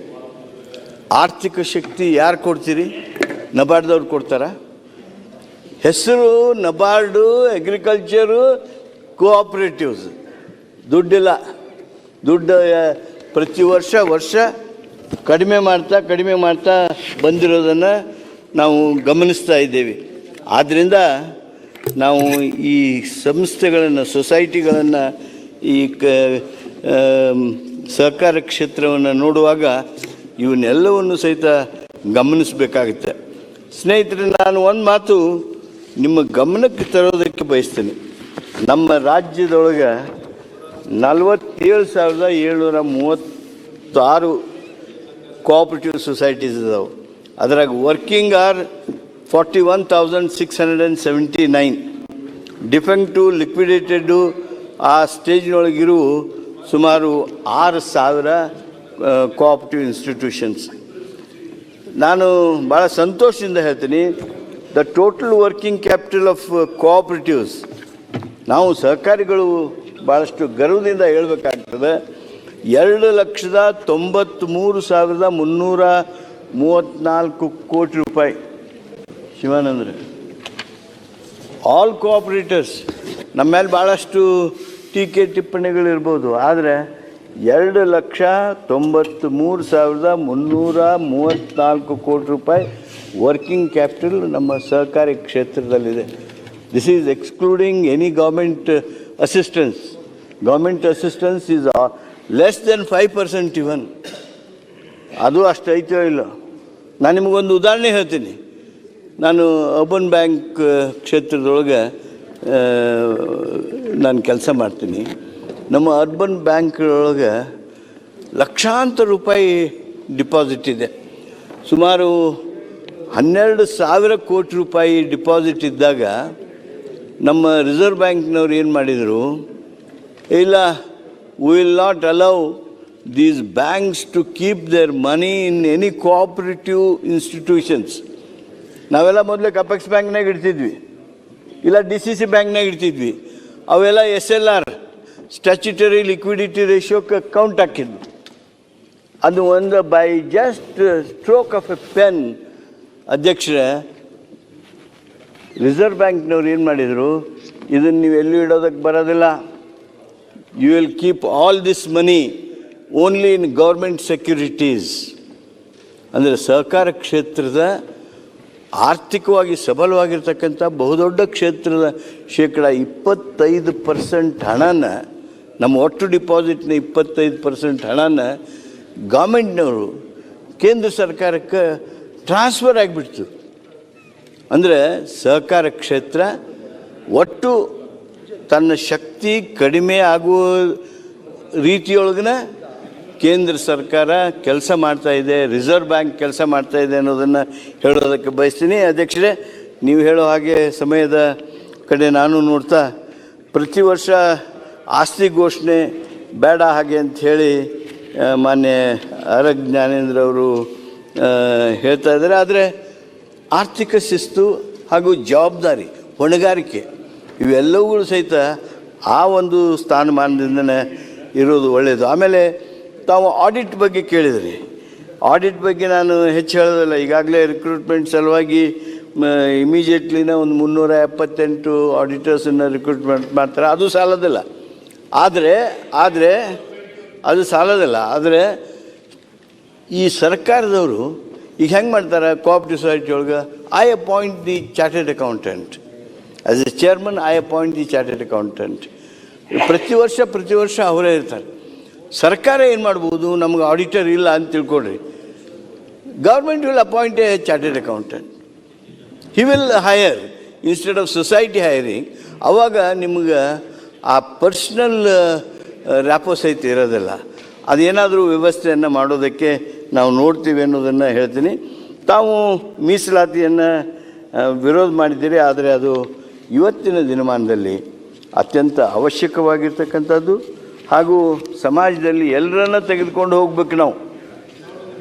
ಆರ್ಥಿಕ ಶಕ್ತಿ ಯಾರು ಕೊಡ್ತೀರಿ? ನಬಾರ್ಡ್ದವ್ರು ಕೊಡ್ತಾರ? ಹೆಸರು ನಬಾರ್ಡು, ಅಗ್ರಿಕಲ್ಚರು, ಕೋಆಪರೇಟಿವ್ಸ್. ದುಡ್ಡಿಲ್ಲ. ದುಡ್ಡು ಪ್ರತಿ ವರ್ಷ ಕಡಿಮೆ ಮಾಡ್ತಾ ಬಂದಿರೋದನ್ನು ನಾವು ಗಮನಿಸ್ತಾ ಇದ್ದೇವೆ. ಆದ್ದರಿಂದ ನಾವು ಈ ಸಂಸ್ಥೆಗಳನ್ನು, ಸೊಸೈಟಿಗಳನ್ನು, ಈ ಸಹಕಾರ ಕ್ಷೇತ್ರವನ್ನು ನೋಡುವಾಗ ಇವನ್ನೆಲ್ಲವನ್ನು ಸಹಿತ ಗಮನಿಸಬೇಕಾಗುತ್ತೆ. ಸ್ನೇಹಿತರೆ, ನಾನು ಒಂದು ಮಾತು ನಿಮ್ಮ ಗಮನಕ್ಕೆ ತರೋದಕ್ಕೆ ಬಯಸ್ತೇನೆ. ನಮ್ಮ ರಾಜ್ಯದೊಳಗೆ 47,736 ಕೋಆಪರೇಟಿವ್ ಸೊಸೈಟೀಸ್ ಇದಾವೆ. ಅದ್ರಾಗ ವರ್ಕಿಂಗ್ ಆರ್ 41,679. ಡಿಫೆಕ್ಟು, ಲಿಕ್ವಿಡೇಟೆಡು ಆ ಸ್ಟೇಜ್ನೊಳಗಿರು ಸುಮಾರು 6,000 ಕೋಆಪರೇಟಿವ್ ಇನ್ಸ್ಟಿಟ್ಯೂಷನ್ಸ್. ನಾನು ಭಾಳ ಸಂತೋಷದಿಂದ ಹೇಳ್ತೀನಿ, the total working capital of cooperatives, ನಾವು ಸಹಕಾರಿಗಳು ಭಾಳಷ್ಟು ಗರ್ವದಿಂದ ಹೇಳಬೇಕಾಗ್ತದೆ, 2,93,334 ಕೋಟಿ ರೂಪಾಯಿ. ಶಿವಾನಂದ್ರ, ಆಲ್ ಕೋಆಪರೇಟರ್ಸ್. ನಮ್ಮ ಮೇಲೆ ಭಾಳಷ್ಟು ಟೀಕೆ ಟಿಪ್ಪಣಿಗಳಿರ್ಬೋದು, ಆದರೆ 2,93,334 ಕೋಟಿ ರೂಪಾಯಿ ವರ್ಕಿಂಗ್ ಕ್ಯಾಪಿಟಲ್ ನಮ್ಮ ಸಹಕಾರಿ ಕ್ಷೇತ್ರದಲ್ಲಿದೆ. This is excluding any government assistance. Government assistance is less than 5% even. ಅದು ಅಷ್ಟು ಐತೋ ಇಲ್ಲ. ನಾನು ನಿಮಗೊಂದು ಉದಾಹರಣೆ ಹೇಳ್ತೀನಿ. ನಾನು ಅರ್ಬನ್ ಬ್ಯಾಂಕ್ ಕ್ಷೇತ್ರದೊಳಗೆ ನಾನು ಕೆಲಸ ಮಾಡ್ತೀನಿ. ನಮ್ಮ ಅರ್ಬನ್ ಬ್ಯಾಂಕ್ಗಳೊಳಗೆ ಲಕ್ಷಾಂತರ ರೂಪಾಯಿ ಡಿಪಾಸಿಟ್ ಇದೆ. ಸುಮಾರು 12,000 ಕೋಟಿ ರೂಪಾಯಿ ಡಿಪಾಸಿಟ್ ಇದ್ದಾಗ ನಮ್ಮ ರಿಸರ್ವ್ ಬ್ಯಾಂಕ್ನವ್ರು ಏನು ಮಾಡಿದರು, ಇಲ್ಲ, we will not allow these banks to keep their money in any cooperative institutions. ನಾವೆಲ್ಲ ಮೊದಲೇ ಅಪೆಕ್ಸ್ ಬ್ಯಾಂಕ್ನಾಗ ಇಡ್ತಿದ್ವಿ, ಇಲ್ಲ DCC ಬ್ಯಾಂಕ್ನಾಗ ಇಡ್ತಿದ್ವಿ. ಅವೆಲ್ಲ SLR, ಸ್ಟ್ಯಾಚ್ಯುಟರಿ ಲಿಕ್ವಿಡಿಟಿ ರೇಷಿಯೋಕ್ಕೆ ಕೌಂಟ್ ಹಾಕಿದ್ವಿ. ಅದು ಒಂದು by just stroke of a pen, ಅಧ್ಯಕ್ಷರೇ, ರಿಸರ್ವ್ ಬ್ಯಾಂಕ್ನವ್ರು ಏನು ಮಾಡಿದರು, ಇದನ್ನು ನೀವು ಎಲ್ಲೂ ಇಡೋದಕ್ಕೆ ಬರೋದಿಲ್ಲ, you will keep all this money only in government securities. ಅಂದರೆ ಸಹಕಾರ ಕ್ಷೇತ್ರದ ಆರ್ಥಿಕವಾಗಿ ಸಬಲವಾಗಿರ್ತಕ್ಕಂಥ ಬಹುದೊಡ್ಡ ಕ್ಷೇತ್ರದ 25% ಹಣನ, ನಮ್ಮ ಒಟ್ಟು ಡಿಪಾಸಿಟ್ನ 25% ಹಣನ ಗೌರ್ಮೆಂಟ್ನವರು ಕೇಂದ್ರ ಸರ್ಕಾರಕ್ಕೆ ಟ್ರಾನ್ಸ್ಫರ್ ಆಗಿಬಿಡ್ತು. ಅಂದರೆ ಸಹಕಾರ ಕ್ಷೇತ್ರ ಒಟ್ಟು ತನ್ನ ಶಕ್ತಿ ಕಡಿಮೆ ಆಗುವ ರೀತಿಯೊಳಗಿನ ಕೇಂದ್ರ ಸರ್ಕಾರ ಕೆಲಸ ಮಾಡ್ತಾಯಿದೆ, ರಿಸರ್ವ್ ಬ್ಯಾಂಕ್ ಕೆಲಸ ಮಾಡ್ತಾಯಿದೆ ಅನ್ನೋದನ್ನು ಹೇಳೋದಕ್ಕೆ ಬಯಸ್ತೀನಿ. ಅಧ್ಯಕ್ಷರೇ, ನೀವು ಹೇಳೋ ಹಾಗೆ ಸಮಯದ ಕಡೆ ನಾನು ನೋಡ್ತಾ, ಪ್ರತಿ ವರ್ಷ ಆಸ್ತಿ ಘೋಷಣೆ ಬೇಡ ಹಾಗೆ ಅಂಥೇಳಿ ಮಾನ್ಯ ಆರ್ ಜ್ಞಾನೇಂದ್ರ ಅವರು ಹೇಳ್ತಾ ಇದ್ದಾರೆ. ಆದರೆ ಆರ್ಥಿಕ ಶಿಸ್ತು ಹಾಗೂ ಜವಾಬ್ದಾರಿ, ಹೊಣೆಗಾರಿಕೆ ಇವೆಲ್ಲವುಗಳು ಸಹಿತ ಆ ಒಂದು ಸ್ಥಾನಮಾನದಿಂದನೇ ಇರೋದು ಒಳ್ಳೆಯದು. ಆಮೇಲೆ ತಾವು ಆಡಿಟ್ ಬಗ್ಗೆ ಕೇಳಿದ್ರಿ. ಆಡಿಟ್ ಬಗ್ಗೆ ನಾನು ಹೆಚ್ಚು ಹೇಳೋದಿಲ್ಲ. ಈಗಾಗಲೇ ರಿಕ್ರೂಟ್ಮೆಂಟ್ ಸಲುವಾಗಿ ಇಮಿಡಿಯೇಟ್ಲಿನ ಒಂದು 378 ಆಡಿಟರ್ಸನ್ನು ರಿಕ್ರೂಟ್ಮೆಂಟ್ ಮಾಡ್ತಾರೆ. ಅದು ಸಾಲೋದಿಲ್ಲ. ಆದರೆ ಈ ಸರ್ಕಾರದವರು ಈಗ ಹೆಂಗೆ ಮಾಡ್ತಾರೆ, ಕೋಆಪರೇಟಿವ್ ಸೊಸೈಟಿ ಒಳಗೆ, I appoint the chartered accountant. As A chairman, I appoint the chartered accountant. ಪ್ರತಿ ವರ್ಷ ಅವರೇ ಇರ್ತಾರೆ. ಸರ್ಕಾರ ಏನು ಮಾಡ್ಬೋದು, ನಮ್ಗೆ ಆಡಿಟರ್ ಇಲ್ಲ ಅಂತ ತಿಳ್ಕೊಡ್ರಿ, government will appoint a chartered accountant. He will hire instead of society hiring. ಅವಾಗ ನಿಮ್ಗೆ ಆ ಪರ್ಸ್ನಲ್ ರ್ಯಾಪೋ ಸಹಿತ ಇರೋದಿಲ್ಲ. ಅದೇನಾದರೂ ವ್ಯವಸ್ಥೆಯನ್ನು ಮಾಡೋದಕ್ಕೆ ನಾವು ನೋಡ್ತೀವಿ ಅನ್ನೋದನ್ನು ಹೇಳ್ತೀನಿ. ತಾವು ಮೀಸಲಾತಿಯನ್ನು ವಿರೋಧ ಮಾಡಿದ್ದೀರಿ, ಆದರೆ ಅದು ಇವತ್ತಿನ ದಿನಮಾನದಲ್ಲಿ ಅತ್ಯಂತ ಅವಶ್ಯಕವಾಗಿರ್ತಕ್ಕಂಥದ್ದು. ಹಾಗೂ ಸಮಾಜದಲ್ಲಿ ಎಲ್ಲರನ್ನ ತೆಗೆದುಕೊಂಡು ಹೋಗ್ಬೇಕು ನಾವು.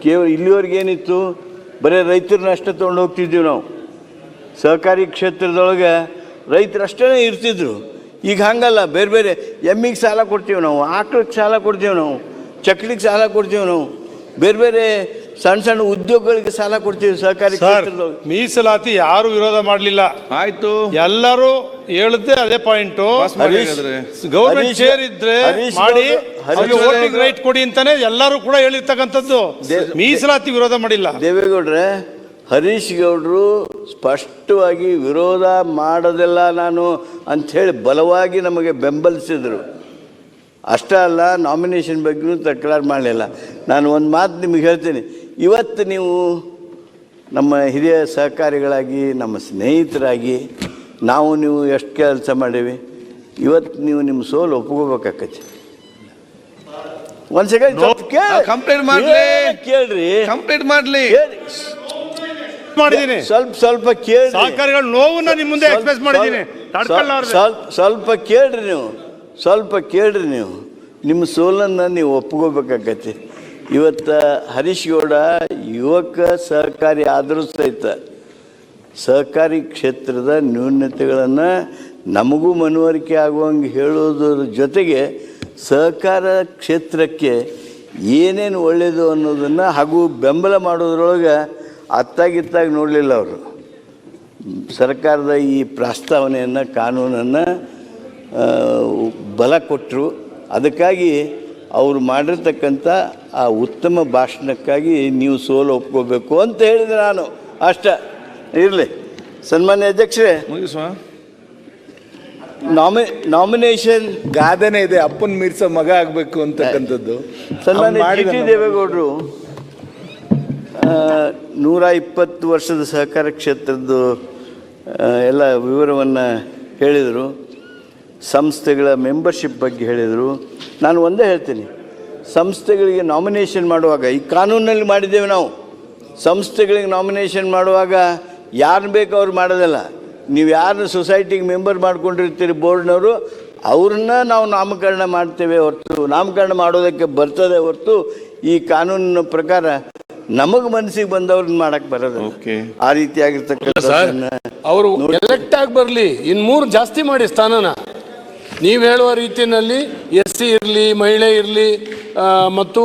ಕೇವಲ ಇಲ್ಲಿವರೆಗೆ ಏನಿತ್ತು, ಬರೀ ರೈತರನ್ನ ಅಷ್ಟೇ ತೊಗೊಂಡು ಹೋಗ್ತಿದ್ದೀವಿ ನಾವು. ಸಹಕಾರಿ ಕ್ಷೇತ್ರದೊಳಗೆ ರೈತರಷ್ಟೇ ಇರ್ತಿದ್ರು. ಈಗ ಹಂಗಲ್ಲ, ಬೇರೆ ಬೇರೆ ಎಮ್ಮಿಗೆ ಸಾಲ ಕೊಡ್ತೀವಿ ನಾವು, ಆಕಳಿಗೆ ಸಾಲ ಕೊಡ್ತೀವಿ ನಾವು, ಚಕ್ಲಿಗೆ ಸಾಲ ಕೊಡ್ತೀವಿ ನಾವು, ಬೇರೆ ಬೇರೆ ಸಣ್ಣ ಸಣ್ಣ ಉದ್ಯೋಗಗಳಿಗೆ ಸಾಲ ಕೊಡ್ತೀವಿ ಸಹಕಾರಿ ಕ್ಷೇತ್ರದೊಳಗೆ. ಮೀಸಲಾತಿ ಯಾರು ವಿರೋಧ ಮಾಡಲಿಲ್ಲ, ಆಯ್ತು, ಎಲ್ಲರೂ ಹೇಳುತ್ತೆ ಅದೇ ಪಾಯಿಂಟು. ಗೌರ್ಮೆಂಟ್ ಶೇರ್ ಇದ್ರೆ ಮಾಡಿ, ವೋಟಿಂಗ್ ರೈಟ್ ಕೊಡಿ ಅಂತಾನೆ ಎಲ್ಲರೂ ಕೂಡ ಹೇಳಿರ್ತಕ್ಕಂಥದ್ದು. ಮೀಸಲಾತಿ ವಿರೋಧ ಮಾಡಿಲ್ಲ. ದೇವೇಗೌಡ್ರೆ, ಹರೀಶ್ ಗೌಡರು ಸ್ಪಷ್ಟವಾಗಿ ವಿರೋಧ ಮಾಡೋದಿಲ್ಲ ನಾನು ಅಂಥೇಳಿ ಬಲವಾಗಿ ನಮಗೆ ಬೆಂಬಲಿಸಿದರು. ಅಷ್ಟೇ ಅಲ್ಲ, ನಾಮಿನೇಷನ್ ಬಗ್ಗೆಯೂ ತಕರಾರು ಮಾಡಲಿಲ್ಲ. ನಾನು ಒಂದು ಮಾತು ನಿಮಗೆ ಹೇಳ್ತೀನಿ, ಇವತ್ತು ನೀವು ನಮ್ಮ ಹಿರಿಯ ಸಹಕಾರಿಗಳಾಗಿ, ನಮ್ಮ ಸ್ನೇಹಿತರಾಗಿ ನಾವು ನೀವು ಎಷ್ಟು ಕೆಲಸ ಮಾಡೀವಿ, ಇವತ್ತು ನೀವು ನಿಮ್ಮ ಸೋಲು ಒಪ್ಕೋಬೇಕಾಕತಿ. ಒಂದು ಸೆಕೆಂಡ್ ಕಂಪ್ಲೇಂಟ್ ಮಾಡಲಿ, ಕೇಳ್ರಿ, ಕಂಪ್ಲೇಂಟ್ ಮಾಡಲಿ. ಮಾಡಿದ್ದೀನಿ, ಸ್ವಲ್ಪ ಕೇಳಿ, ಸಹಕಾರಿಗಳ ನೋವನ್ನ ನಿಮ್ಮ ಮುಂದೆ ಎಕ್ಸ್ಪ್ರೆಸ್ ಮಾಡಿದ್ದೀನಿ. ಸ್ವಲ್ಪ ಕೇಳ್ರಿ ನೀವು. ನಿಮ್ಮ ಸೋಲನ್ನು ನೀವು ಒಪ್ಕೋಬೇಕಾಗತ್ತೆ. ಇವತ್ತು ಹರೀಶ್ ಗೌಡ ಯುವಕ ಸಹಕಾರಿ ಆದರೂ ಸಹಿತ ಸಹಕಾರಿ ಕ್ಷೇತ್ರದ ನ್ಯೂನತೆಗಳನ್ನು ನಮಗೂ ಮನವರಿಕೆ ಆಗುವಂಗೆ ಹೇಳೋದ್ರ ಜೊತೆಗೆ ಸಹಕಾರ ಕ್ಷೇತ್ರಕ್ಕೆ ಏನೇನು ಒಳ್ಳೆಯದು ಅನ್ನೋದನ್ನು ಹಾಗೂ ಬೆಂಬಲ ಮಾಡೋದ್ರೊಳಗೆ ಅತ್ತಾಗಿತ್ತಾಗಿ ನೋಡಲಿಲ್ಲ ಅವರು. ಸರ್ಕಾರದ ಈ ಪ್ರಸ್ತಾವನೆಯನ್ನು, ಕಾನೂನನ್ನು ಬಲ ಕೊಟ್ಟರು. ಅದಕ್ಕಾಗಿ ಅವರು ಮಾಡಿರ್ತಕ್ಕಂಥ ಆ ಉತ್ತಮ ಭಾಷಣಕ್ಕಾಗಿ ನೀವು ಸೋಲು ಒಪ್ಕೋಬೇಕು ಅಂತ ಹೇಳಿದೆ ನಾನು. ಅಷ್ಟೇ ಇರಲಿ. ಸನ್ಮಾನ್ಯ ಅಧ್ಯಕ್ಷರೇ, ನಾಮಿನೇಷನ್ ಗಾದೆನೇ ಇದೆ, ಅಪ್ಪನ ಮೀರ್ಸೋ ಮಗ ಆಗಬೇಕು ಅಂತಕ್ಕಂಥದ್ದು. ಸನ್ಮಾನ್ಯ ಜಿ ಟಿ ದೇವೇಗೌಡರು 120 ವರ್ಷದ ಸಹಕಾರ ಕ್ಷೇತ್ರದ್ದು ಎಲ್ಲ ವಿವರವನ್ನು ಹೇಳಿದರು. ಸಂಸ್ಥೆಗಳ ಮೆಂಬರ್ಶಿಪ್ ಬಗ್ಗೆ ಹೇಳಿದರು. ನಾನು ಒಂದೇ ಹೇಳ್ತೀನಿ, ಸಂಸ್ಥೆಗಳಿಗೆ ನಾಮಿನೇಷನ್ ಮಾಡುವಾಗ, ಈ ಕಾನೂನಲ್ಲಿ ಮಾಡಿದ್ದೇವೆ ನಾವು, ಸಂಸ್ಥೆಗಳಿಗೆ ನಾಮಿನೇಷನ್ ಮಾಡುವಾಗ ಯಾರು ಬೇಕು ಅವ್ರು ಮಾಡೋದಲ್ಲ. ನೀವು ಯಾರನ್ನ ಸೊಸೈಟಿಗೆ ಮೆಂಬರ್ ಮಾಡ್ಕೊಂಡಿರ್ತೀರಿ ಬೋರ್ಡ್ನವರು, ಅವ್ರನ್ನ ನಾವು ನಾಮಕರಣ ಮಾಡ್ತೇವೆ ಹೊರತು, ನಾಮಕರಣ ಮಾಡೋದಕ್ಕೆ ಬರ್ತದೆ ಹೊರತು ಈ ಕಾನೂನಿನ ಪ್ರಕಾರ ನಮಗೆ ಮನಸ್ಸಿಗೆ ಬಂದವ್ರನ್ನ ಮಾಡಕ್ಕೆ ಬರೋದು. ಆ ರೀತಿಯಾಗಿರ್ತಕ್ಕಂಥ ಅವರು ಎಲೆಕ್ಟ್ ಆಗಿ ಬರಲಿ, ಇನ್ನು 3 ಜಾಸ್ತಿ ಮಾಡಿ ಸ್ಥಾನನ. ನೀವು ಹೇಳುವ ರೀತಿಯಲ್ಲಿ SC ಇರಲಿ, ಮಹಿಳೆ ಇರಲಿ ಮತ್ತು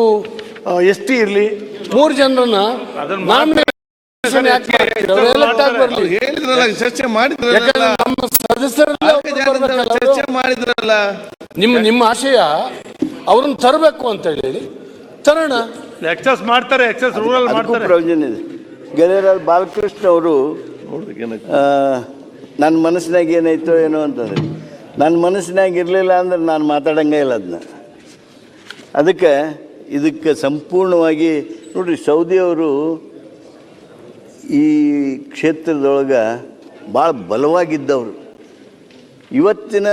ST ಇರಲಿ, 3 ಜನರನ್ನ ಚರ್ಚೆ ಮಾಡಿದ್ರಲ್ಲ, ನಮ್ಮ ಸದಸ್ಯರಲ್ಲಿ ಚರ್ಚೆ ಮಾಡಿದ್ರಲ್ಲ. ನಿಮ್ಮ ಆಶಯ ಅವ್ರನ್ನ ತರಬೇಕು ಅಂತ ಹೇಳಿ ತರೋಣ. ಎಕ್ಸಸ್ ಮಾಡ್ತಾರೆ, ಎಕ್ಸಸ್ ರೂರಲ್ ಮಾಡ್ತಾರೆ. ಪ್ರಯೋಜನ ಇದೆ. ಗೆಳೆಯರಾದ ಬಾಲಕೃಷ್ಣ ಅವರು ನನ್ನ ಮನಸ್ಸಿನಾಗ ಏನಾಯ್ತೋ ಏನೋ ಅಂತಂದ್ರೆ, ನನ್ನ ಮನಸ್ಸಿನಾಗ ಇರಲಿಲ್ಲ ಅಂದ್ರೆ ನಾನು ಮಾತಾಡಂಗೆ ಇಲ್ಲ ಅದನ್ನ. ಇದಕ್ಕೆ ಸಂಪೂರ್ಣವಾಗಿ ನೋಡ್ರಿ, ಸೌದಿಯವರು ಈ ಕ್ಷೇತ್ರದೊಳಗೆ ಭಾಳ ಬಲವಾಗಿದ್ದವರು. ಇವತ್ತಿನ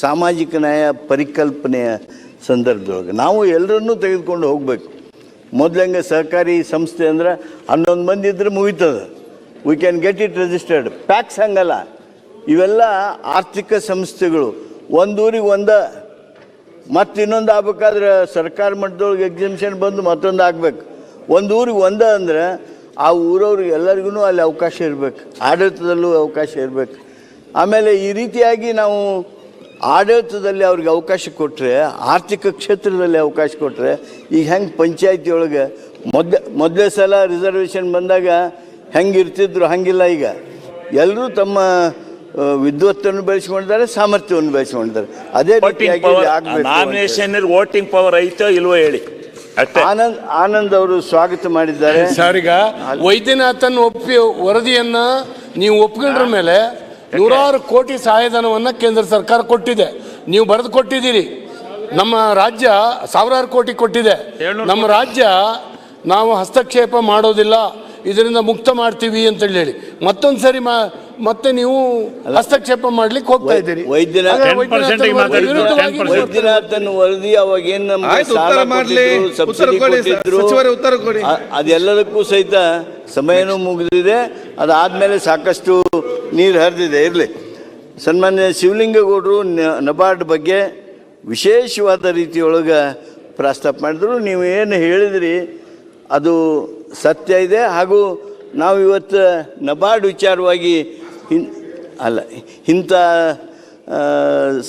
ಸಾಮಾಜಿಕ ನ್ಯಾಯ ಪರಿಕಲ್ಪನೆಯ ಸಂದರ್ಭದೊಳಗೆ ನಾವು ಎಲ್ಲರನ್ನೂ ತೆಗೆದುಕೊಂಡು ಹೋಗಬೇಕು. ಮೊದಲಂಗೆ ಸಹಕಾರಿ ಸಂಸ್ಥೆ ಅಂದ್ರೆ 11 ಮಂದಿ ಇದ್ರೆ ಮುಗಿತದೆ, we can get it registered. PACS ಹಂಗಲ್ಲ, ಇವೆಲ್ಲ ಆರ್ಥಿಕ ಸಂಸ್ಥೆಗಳು. ಒಂದೂರಿಗೆ ಮತ್ತು ಇನ್ನೊಂದು ಆಗ್ಬೇಕಾದ್ರೆ ಸರ್ಕಾರ ಮಟ್ಟದೊಳಗೆ ಎಕ್ಸಿಬಿಷನ್ ಬಂದು ಮತ್ತೊಂದು ಆಗಬೇಕು. ಒಂದು ಊರಿಗೆ ಅಂದ್ರೆ ಆ ಊರವ್ರಿಗೆ ಎಲ್ಲರಿಗೂ ಅಲ್ಲಿ ಅವಕಾಶ ಇರಬೇಕು, ಆಡಳಿತದಲ್ಲೂ ಅವಕಾಶ ಇರಬೇಕು. ಆಮೇಲೆ ಈ ರೀತಿಯಾಗಿ ನಾವು ಆಡಳಿತದಲ್ಲಿ ಅವ್ರಿಗೆ ಅವಕಾಶ ಕೊಟ್ಟರೆ, ಆರ್ಥಿಕ ಕ್ಷೇತ್ರದಲ್ಲಿ ಅವಕಾಶ ಕೊಟ್ಟರೆ, ಈಗ ಹೆಂಗೆ ಪಂಚಾಯತಿ ಒಳಗೆ ಮೊದಲೇ ಸಲ ರಿಸರ್ವೇಷನ್ ಬಂದಾಗ ಹೆಂಗೆ ಇರ್ತಿದ್ರು ಹಂಗಿಲ್ಲ. ಈಗ ಎಲ್ಲರೂ ತಮ್ಮ ವಿದ್ವತ್ತನ್ನು ಬೆಳೆಸ್ಕೊಂಡಿದ್ದಾರೆ, ಸಾಮರ್ಥ್ಯವನ್ನು ಬೆಳೆಸ್ಕೊಂಡಿದ್ದಾರೆ. ಅದೇ ರೀತಿಯಾಗಿ ವೋಟಿಂಗ್ ಪವರ್ ಐತೋ ಇಲ್ವೋ ಹೇಳಿ. ಆನಂದ್ ಅವರು ಸ್ವಾಗತ ಮಾಡಿದ್ದಾರೆ. ಸರ್, ಈಗ ವೈದ್ಯನಾಥನ್ ವರದಿಯನ್ನ ನೀವು ಒಪ್ಕೊಂಡ್ರ ಮೇಲೆ 100 ಕೋಟಿ ಸಹಾಯಧನವನ್ನ ಕೇಂದ್ರ ಸರ್ಕಾರ ಕೊಟ್ಟಿದೆ. ನೀವು ಬರೆದು ಕೊಟ್ಟಿದ್ದೀರಿ. ನಮ್ಮ ರಾಜ್ಯ ಸಾವಿರಾರು ಕೋಟಿ ಕೊಟ್ಟಿದೆ. ನಮ್ಮ ರಾಜ್ಯ ನಾವು ಹಸ್ತಕ್ಷೇಪ ಮಾಡೋದಿಲ್ಲ, ಇದರಿಂದ ಮುಕ್ತ ಮಾಡ್ತೀವಿ ಅಂತ ಹೇಳಿ ಮತ್ತೊಂದು ಸರಿ ಮತ್ತೆ ನೀವು ಹಸ್ತಕ್ಷೇಪ ಮಾಡ್ಲಿಕ್ಕೆ ಹೋಗ್ತಾ ಇದ್ದೀರಿ. ವೈದ್ಯನಾಥನ್ ವರದಿ ಅವಾಗ ಏನ್ ಅದೆಲ್ಲದಕ್ಕೂ ಸಹಿತ ಸಮಯನೂ ಮುಗಿದಿದೆ. ಅದಾದ್ಮೇಲೆ ಸಾಕಷ್ಟು ನೀರು ಹರಿದಿದೆ. ಇರಲಿ, ಸನ್ಮಾನ್ಯ ಶಿವಲಿಂಗೇಗೌಡರು ನಬಾರ್ಡ್ ಬಗ್ಗೆ ವಿಶೇಷವಾದ ರೀತಿಯೊಳಗೆ ಪ್ರಸ್ತಾಪ ಮಾಡಿದ್ರು. ನೀವು ಏನು ಹೇಳಿದ್ರಿ ಅದು ಸತ್ಯ ಇದೆ. ಹಾಗೂ ನಾವು ಇವತ್ತು ನಬಾರ್ಡ್ ವಿಚಾರವಾಗಿ ಇಂಥ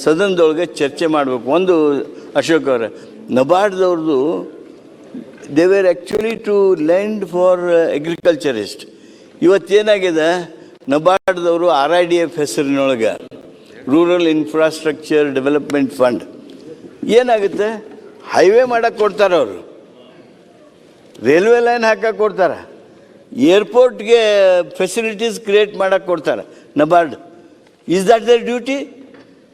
ಸದನದೊಳಗೆ ಚರ್ಚೆ ಮಾಡಬೇಕು. ಒಂದು ಅಶೋಕ್ ಅವರ ನಬಾರ್ಡ್ದವ್ರದ್ದು they were actually to land for agriculturist. ಇವತ್ತೇನಾಗಿದೆ, ನಬಾರ್ಡ್ದವರು RIDF ಹೆಸರಿನೊಳಗೆ ರೂರಲ್ ಇನ್ಫ್ರಾಸ್ಟ್ರಕ್ಚರ್ ಡೆವಲಪ್ಮೆಂಟ್ ಫಂಡ್ ಏನಾಗುತ್ತೆ, ಹೈವೇ ಮಾಡಕ್ಕೆ ಕೊಡ್ತಾರೆ ಅವರು, ರೈಲ್ವೆ ಲೈನ್ ಹಾಕಕ್ಕೆ ಕೊಡ್ತಾರೆ, ಏರ್ಪೋರ್ಟ್ಗೆ ಫೆಸಿಲಿಟೀಸ್ ಕ್ರಿಯೇಟ್ ಮಾಡಕ್ಕೆ ಕೊಡ್ತಾರೆ NABARD. Is that their duty?